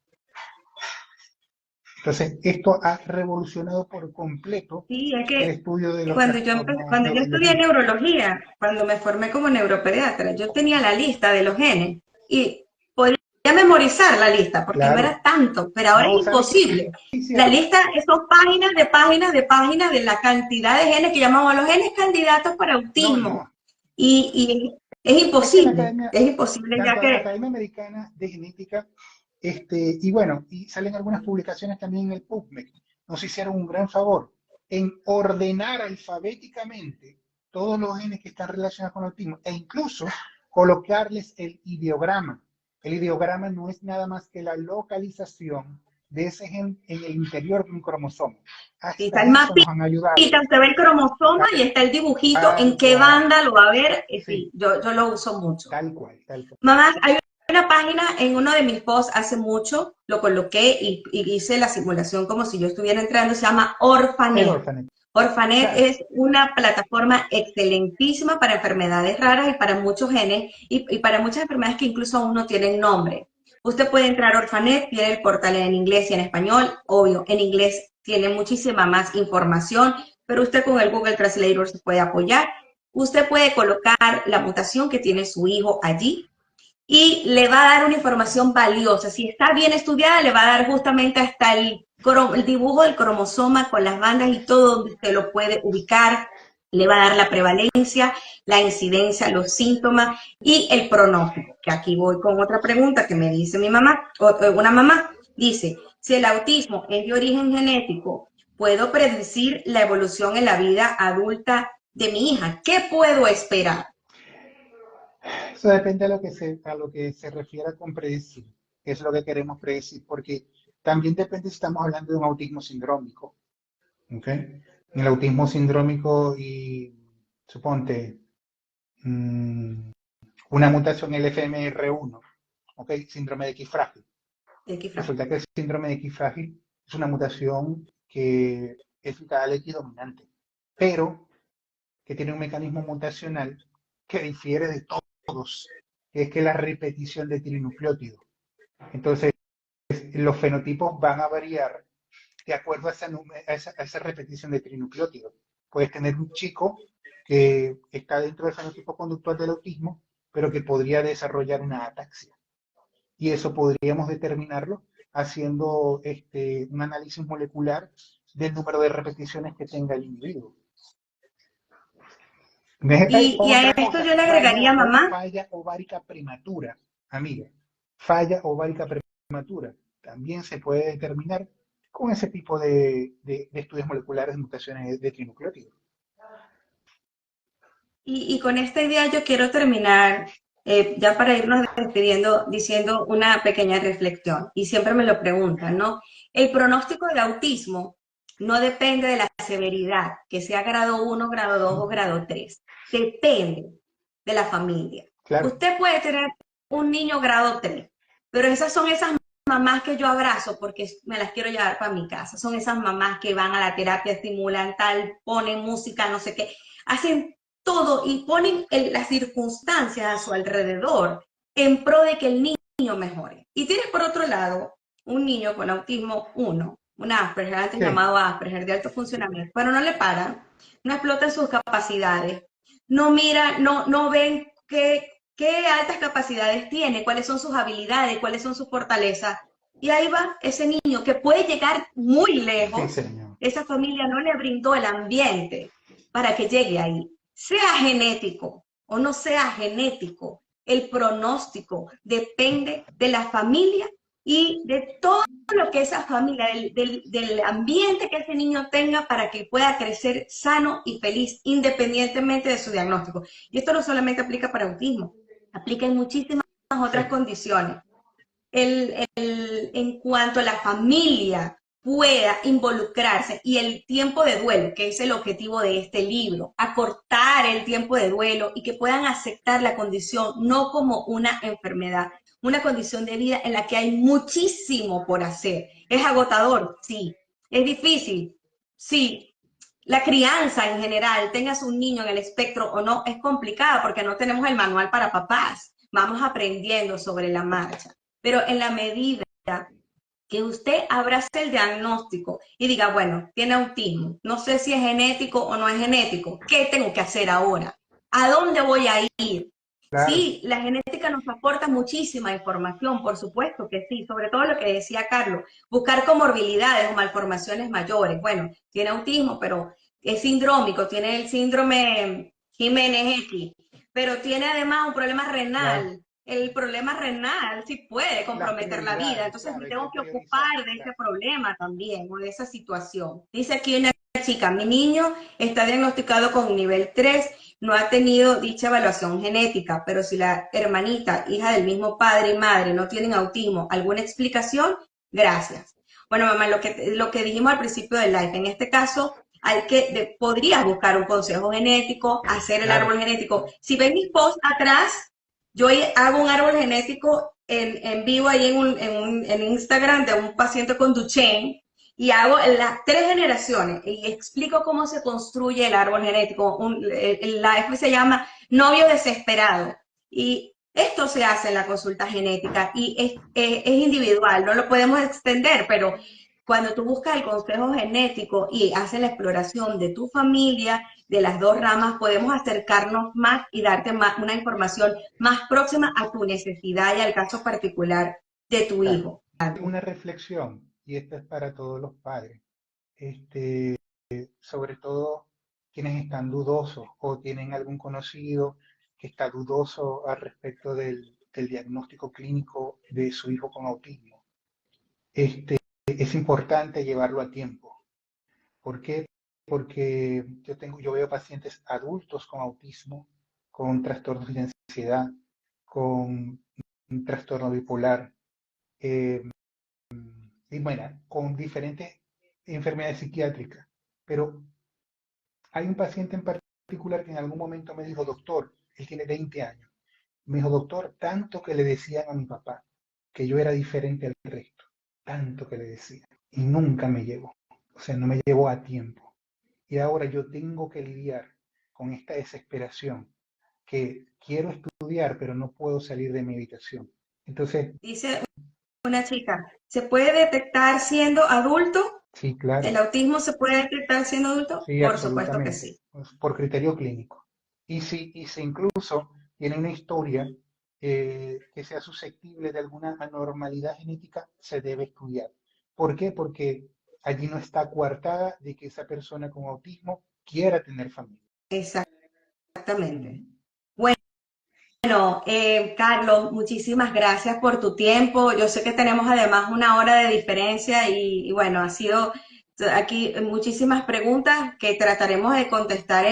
Speaker 2: Entonces, esto ha revolucionado por completo
Speaker 3: Sí, es
Speaker 2: el
Speaker 3: que
Speaker 2: estudio de los
Speaker 3: cuando
Speaker 2: trastornos
Speaker 3: yo estudié
Speaker 2: neurológicos.
Speaker 3: neurología, cuando me formé como neuropediatra, yo tenía la lista de los genes y podía memorizar la lista porque no era
Speaker 2: Claro.
Speaker 3: tanto, pero ahora es
Speaker 2: No, ¿sabes qué
Speaker 3: imposible.
Speaker 2: sí
Speaker 3: La
Speaker 2: hicieron?
Speaker 3: lista son páginas de páginas de páginas de la cantidad de genes que llamamos los genes candidatos para
Speaker 2: No,
Speaker 3: autismo.
Speaker 2: no.
Speaker 3: Y
Speaker 2: Es que
Speaker 3: es imposible ya
Speaker 2: tanto la
Speaker 3: que
Speaker 2: Academia Americana de Genética, y bueno, y salen algunas publicaciones también en el PubMed, nos hicieron un gran favor en ordenar alfabéticamente todos los genes que están relacionados con el autismo e incluso colocarles el ideograma. El ideograma no es nada más que la localización de ese gen en el interior de un cromosoma.
Speaker 3: está
Speaker 2: Hasta
Speaker 3: el
Speaker 2: eso nos
Speaker 3: mapita,
Speaker 2: han ayudado.
Speaker 3: usted ve el cromosoma y está el dibujito en
Speaker 2: Tal
Speaker 3: qué
Speaker 2: cual.
Speaker 3: banda lo va a ver. Sí,
Speaker 2: Sí,
Speaker 3: yo lo uso mucho.
Speaker 2: tal cual, tal cual.
Speaker 3: Mamá, hay una página en uno de mis posts hace mucho, lo coloqué y hice la simulación como si yo estuviera entrando, se llama
Speaker 2: El
Speaker 3: Orphanet.
Speaker 2: orfanato.
Speaker 3: Orphanet
Speaker 2: Claro.
Speaker 3: es una plataforma excelentísima para enfermedades raras y para muchos genes y para muchas enfermedades que incluso aún no tienen nombre. Usted puede entrar a Orphanet, tiene el portal en inglés y en español, obvio, en inglés tiene muchísima más información, pero usted con el Google Translator se puede apoyar. Usted puede colocar la mutación que tiene su hijo allí y le va a dar una información valiosa. Si está bien estudiada, le va a dar justamente hasta el dibujo del cromosoma con las bandas y todo donde usted lo puede ubicar. Le va a dar la prevalencia, la incidencia, los síntomas y el pronóstico. Que aquí voy con otra pregunta que me dice mi mamá, una mamá. Dice, si el autismo es de origen genético, ¿puedo predecir la evolución en la vida adulta de mi hija? ¿Qué puedo esperar?
Speaker 2: Eso depende a lo que se refiera con predecir, qué es lo que queremos predecir, porque también depende si estamos hablando de un autismo sindrómico. ¿Ok? En el autismo sindrómico y suponte mm, una mutación en el FMR1, ¿ok? Síndrome de X frágil.
Speaker 3: ¿De qué frase?
Speaker 2: Resulta que el síndrome de X frágil es una mutación que es fetal X dominante, pero que tiene un mecanismo mutacional que difiere de todos, que es que la repetición de trinucleótidos. Entonces, los fenotipos van a variar de acuerdo a esa repetición de trinucleótidos. Puedes tener un chico que está dentro del fenotipo conductual del autismo, pero que podría desarrollar una ataxia. Y eso podríamos determinarlo haciendo un análisis molecular del número de repeticiones que tenga el individuo. Hay
Speaker 3: Y a
Speaker 2: otra
Speaker 3: esto
Speaker 2: cosa,
Speaker 3: yo le agregaría, mamá,
Speaker 2: falla ovárica prematura, amiga. Falla ovárica prematura. También se puede determinar con ese tipo de estudios moleculares de mutaciones de trinucleótidos.
Speaker 3: y con esta idea yo quiero terminar, ya para irnos despidiendo, diciendo una pequeña reflexión. Y siempre me lo preguntan, ¿no? El pronóstico de autismo no depende de la severidad, que sea grado 1, grado 2 o grado 3. Depende de la familia.
Speaker 2: Claro,
Speaker 3: Usted puede tener un niño grado 3, pero esas mamás que yo abrazo porque me las quiero llevar para mi casa. Son esas mamás que van a la terapia, estimulan tal, ponen música, no sé qué, hacen todo y ponen las circunstancias a su alrededor en pro de que el niño mejore. Y tienes por otro lado un niño con autismo 1, un Asperger, antes
Speaker 2: sí,
Speaker 3: llamado Asperger, de alto funcionamiento, pero no le paran, no explotan sus capacidades, no miran, no ven qué altas capacidades tiene, cuáles son sus habilidades, cuáles son sus fortalezas. Y ahí va ese niño que puede llegar muy
Speaker 2: sí,
Speaker 3: lejos.
Speaker 2: señor.
Speaker 3: Esa familia no le brindó el ambiente para que llegue ahí, sea genético,
Speaker 1: o no sea genético, el pronóstico depende de la familia y de todo lo que esa familia, del ambiente que ese niño tenga para que pueda crecer sano y feliz, independientemente de su diagnóstico. Y esto no solamente aplica para autismo, aplica en muchísimas otras
Speaker 2: Sí,
Speaker 1: condiciones. En cuanto a la familia pueda involucrarse y el tiempo de duelo, que es el objetivo de este libro, acortar el tiempo de duelo y que puedan aceptar la condición no como una enfermedad, una condición de vida en la que hay muchísimo por hacer. ¿Es agotador? Sí. ¿Es difícil? Sí. La crianza en general, tengas un niño en el espectro o no, es complicada porque no tenemos el manual para papás. Vamos aprendiendo sobre la marcha. Pero en la medida que usted abrace el diagnóstico y diga, bueno, tiene autismo, no sé si es genético o no es genético, ¿qué tengo que hacer ahora? ¿A dónde voy a ir?
Speaker 2: claro,
Speaker 1: Sí, la genética nos aporta muchísima información, por supuesto que sí, sobre todo lo que decía Carlos, buscar comorbilidades o malformaciones mayores. Bueno, tiene autismo, pero es sindrómico, tiene el síndrome Jiménez X, pero tiene además un problema
Speaker 2: claro.
Speaker 1: renal. El problema renal sí puede
Speaker 2: Las
Speaker 1: comprometer la vida,
Speaker 2: prioridades,
Speaker 1: entonces
Speaker 2: claro,
Speaker 1: me
Speaker 2: hay que
Speaker 1: tengo que
Speaker 2: priorizar,
Speaker 1: ocupar de ese
Speaker 2: claro.
Speaker 1: problema también o de esa situación. Dice aquí una chica, mi niño está diagnosticado con nivel 3, no ha tenido dicha evaluación genética, pero si la hermanita, hija del mismo padre y madre, no tienen autismo, ¿alguna explicación? Gracias. Bueno, mamá, lo que dijimos al principio del live, en este caso podrías buscar un consejo genético, hacer el
Speaker 2: Claro,
Speaker 1: árbol genético. Si ven mis posts atrás, yo hago un árbol genético en vivo ahí en Instagram de un paciente con Duchenne y hago las 3 generaciones y explico cómo se construye el árbol genético. El live se llama Novio Desesperado. Y esto se hace en la consulta genética y es individual, no lo podemos extender, pero cuando tú buscas el consejo genético y haces la exploración de tu familia, de las dos ramas, podemos acercarnos más y darte más, una información más próxima a tu necesidad y al caso particular de tu
Speaker 2: claro.
Speaker 1: hijo.
Speaker 2: Una reflexión, y esto es para todos los padres, este, sobre todo quienes están dudosos o tienen algún conocido que está dudoso al respecto del diagnóstico clínico de su hijo con autismo. Es importante llevarlo a tiempo. ¿Por qué? Porque yo veo pacientes adultos con autismo, con trastornos de ansiedad, con un trastorno bipolar, eh, y bueno, con diferentes enfermedades psiquiátricas. Pero hay un paciente en particular que en algún momento me dijo, doctor, él tiene 20 años, me dijo, doctor, tanto que le decían a mi papá que yo era diferente al resto, tanto que le decían, y nunca me llegó, o sea, no me llegó a tiempo. Y ahora yo tengo que lidiar con esta desesperación, que quiero estudiar, pero no puedo salir de mi habitación. Entonces,
Speaker 1: Dice una chica, ¿se puede detectar siendo adulto?
Speaker 2: sí,
Speaker 1: ¿El
Speaker 2: claro,
Speaker 1: autismo se puede detectar siendo adulto?
Speaker 2: sí,
Speaker 1: Por supuesto que
Speaker 2: absolutamente,
Speaker 1: sí.
Speaker 2: pues, por criterio clínico. Y si incluso tiene una historia que sea susceptible de alguna anormalidad genética, se debe estudiar. ¿Por qué? Porque allí no está coartada de que esa persona con autismo quiera tener familia.
Speaker 1: Exactamente.
Speaker 2: Ujú.
Speaker 1: Bueno, Carlos, muchísimas gracias por tu tiempo. Yo sé que tenemos además una hora de diferencia y bueno, ha sido aquí muchísimas preguntas que trataremos de contestar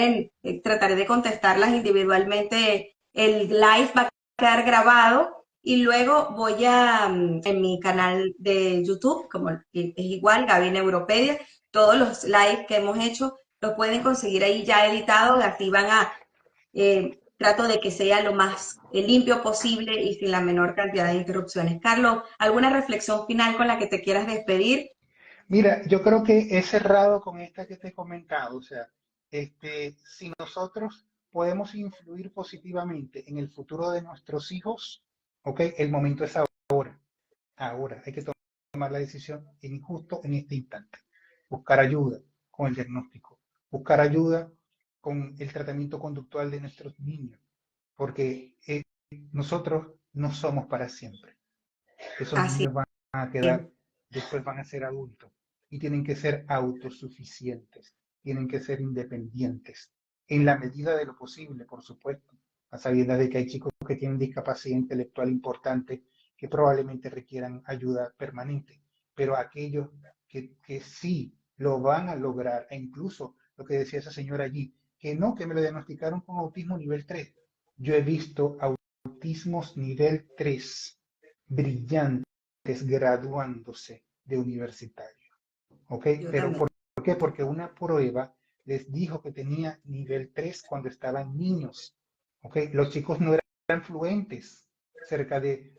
Speaker 1: trataré de contestarlas individualmente. El live va a quedar grabado y luego voy en mi canal de YouTube, como es igual, Gaby Neuropedia, todos los live que hemos hecho los pueden conseguir ahí ya editados, así van a trato de que sea lo más limpio posible y sin la menor cantidad de interrupciones. Carlos, ¿alguna reflexión final con la que te quieras despedir?
Speaker 2: Mira, yo creo que he cerrado con esta que te he comentado, o sea, si nosotros podemos influir positivamente en el futuro de nuestros hijos, ¿ok? El momento es ahora, ahora, hay que tomar la decisión justo en este instante, buscar ayuda con el diagnóstico, buscar ayuda con el tratamiento conductual de nuestros niños, porque nosotros no somos para siempre. Esos
Speaker 1: Así
Speaker 2: niños van a quedar,
Speaker 1: es.
Speaker 2: después van a ser adultos y tienen que ser autosuficientes, tienen que ser independientes, en la medida de lo posible, por supuesto. a sabiendas de que hay chicos que tienen discapacidad intelectual importante que probablemente requieran ayuda permanente, pero aquellos que sí lo van a lograr, e incluso lo que decía esa señora allí, que no, que me lo diagnosticaron con autismo nivel 3. Yo he visto autismos nivel 3 brillantes graduándose de universitario, ¿ok?
Speaker 1: Yo
Speaker 2: Pero
Speaker 1: también.
Speaker 2: ¿por qué? Porque una prueba les dijo que tenía nivel 3 cuando estaban niños, ¿ok? Los chicos no eran fluentes, cerca de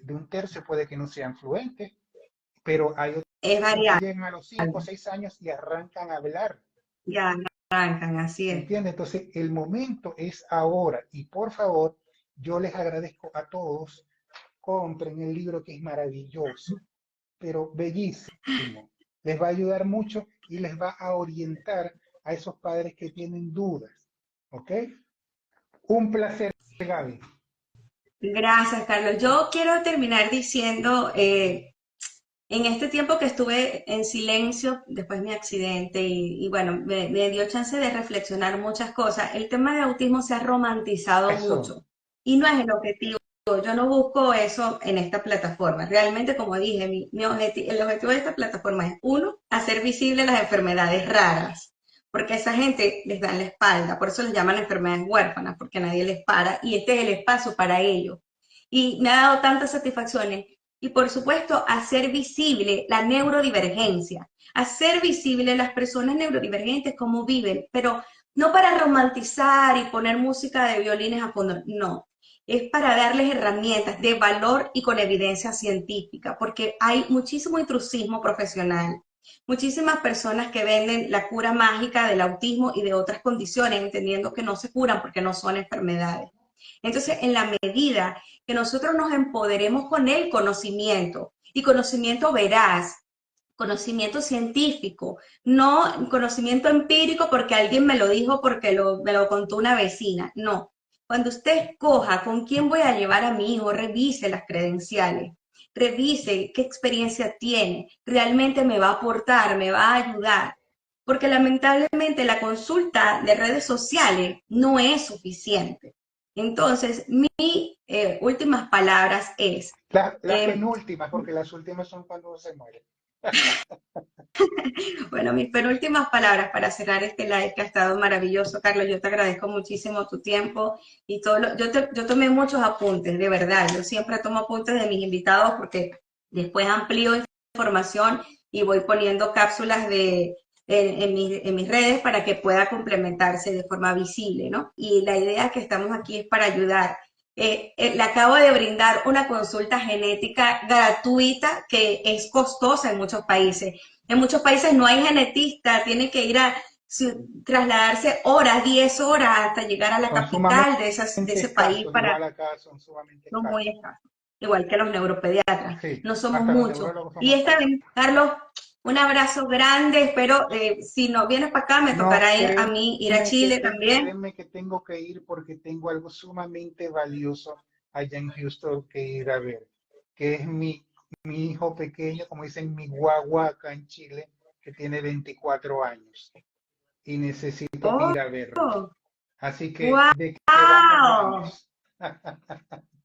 Speaker 2: un tercio puede que no sean fluentes, pero hay otros
Speaker 1: Es
Speaker 2: que
Speaker 1: variable,
Speaker 2: llegan a los 5 o 6 años y arrancan a hablar.
Speaker 1: ya arrancan, así
Speaker 2: ¿Me
Speaker 1: es.
Speaker 2: entiendes? Entonces, el momento es ahora. Y por favor, yo les agradezco a todos, compren el libro que es maravilloso, pero bellísimo. Les va a ayudar mucho y les va a orientar a esos padres que tienen dudas. ¿Ok? Un placer, Gaby.
Speaker 1: Gracias, Carlos. Yo quiero terminar diciendo, en este tiempo que estuve en silencio después de mi accidente y bueno, me dio chance de reflexionar muchas cosas, el tema de autismo se ha romantizado
Speaker 2: Eso,
Speaker 1: mucho y no es el objetivo. Yo no busco eso en esta plataforma. Realmente, como dije, el objetivo de esta plataforma es, uno, hacer visibles las enfermedades raras, porque a esa gente les dan la espalda, por eso les llaman enfermedades huérfanas, porque nadie les para y este es el espacio para ello. Y me ha dado tantas satisfacciones y por supuesto hacer visible la neurodivergencia, hacer visible las personas neurodivergentes cómo viven, pero no para romantizar y poner música de violines a fondo, no, es para darles herramientas de valor y con evidencia científica, porque hay muchísimo intrusismo profesional, muchísimas personas que venden la cura mágica del autismo y de otras condiciones, entendiendo que no se curan porque no son enfermedades. Entonces, en la medida que nosotros nos empoderemos con el conocimiento y conocimiento veraz, conocimiento científico, no conocimiento empírico porque alguien me lo dijo, porque me lo contó una vecina, no. Cuando usted escoja con quién voy a llevar a mi hijo, revise las credenciales, revise qué experiencia tiene, realmente me va a aportar, me va a ayudar. Porque lamentablemente la consulta de redes sociales no es suficiente. Entonces, mi últimas palabras es,
Speaker 2: las
Speaker 1: eh,
Speaker 2: penúltimas, porque las últimas son cuando uno se muere.
Speaker 1: bueno, mis penúltimas palabras para cerrar este live que ha estado maravilloso, Carlos. Yo te agradezco muchísimo tu tiempo y todo. Yo tomé muchos apuntes, de verdad. Yo siempre tomo apuntes de mis invitados porque después amplío información y voy poniendo cápsulas en mis redes para que pueda complementarse de forma visible, ¿no? Y la idea que estamos aquí es para ayudar. Le acabo de brindar una consulta genética gratuita que es costosa en muchos países. En muchos países no hay genetista, tiene que ir a trasladarse horas, 10 horas hasta llegar a la
Speaker 2: Son
Speaker 1: capital
Speaker 2: sumamente
Speaker 1: de ese país
Speaker 2: escasos,
Speaker 1: para,
Speaker 2: igual acá son sumamente
Speaker 1: son muy
Speaker 2: escasos.
Speaker 1: escasos, igual que los neuropediatras,
Speaker 2: Sí,
Speaker 1: no somos
Speaker 2: hasta los
Speaker 1: muchos.
Speaker 2: neurólogos son
Speaker 1: Y
Speaker 2: muy
Speaker 1: esta
Speaker 2: pocos.
Speaker 1: vez, Carlos, un abrazo grande, espero, si no vienes para acá, me
Speaker 2: No,
Speaker 1: tocará ir a mí, ir a Chile también.
Speaker 2: créeme que tengo que ir porque tengo algo sumamente valioso allá en Houston que ir a ver, que es mi hijo pequeño, como dicen, mi guagua acá en Chile, que tiene 24 años y necesito
Speaker 1: ¡Oh!
Speaker 2: ir a verlo. Así que,
Speaker 1: ¡Wow!
Speaker 2: ¿de qué vamos? Vamos.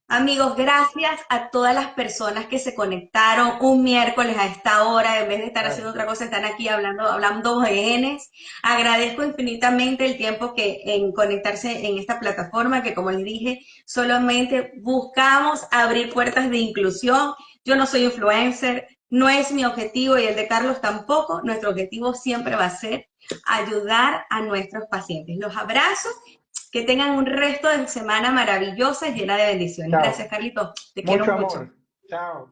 Speaker 1: Amigos, gracias a todas las personas que se conectaron un miércoles a esta hora, en vez de estar
Speaker 2: Claro.
Speaker 1: haciendo otra cosa, están aquí hablando de genes. Agradezco infinitamente el tiempo que en conectarse en esta plataforma, que como les dije, solamente buscamos abrir puertas de inclusión. Yo no soy influencer, no es mi objetivo y el de Carlos tampoco. Nuestro objetivo siempre va a ser ayudar a nuestros pacientes. Los abrazo, que tengan un resto de semana maravillosa, llena de bendiciones.
Speaker 2: Chao.
Speaker 1: Gracias, Carlito. Te quiero
Speaker 2: Mucho
Speaker 1: mucho.
Speaker 2: amor. Chao.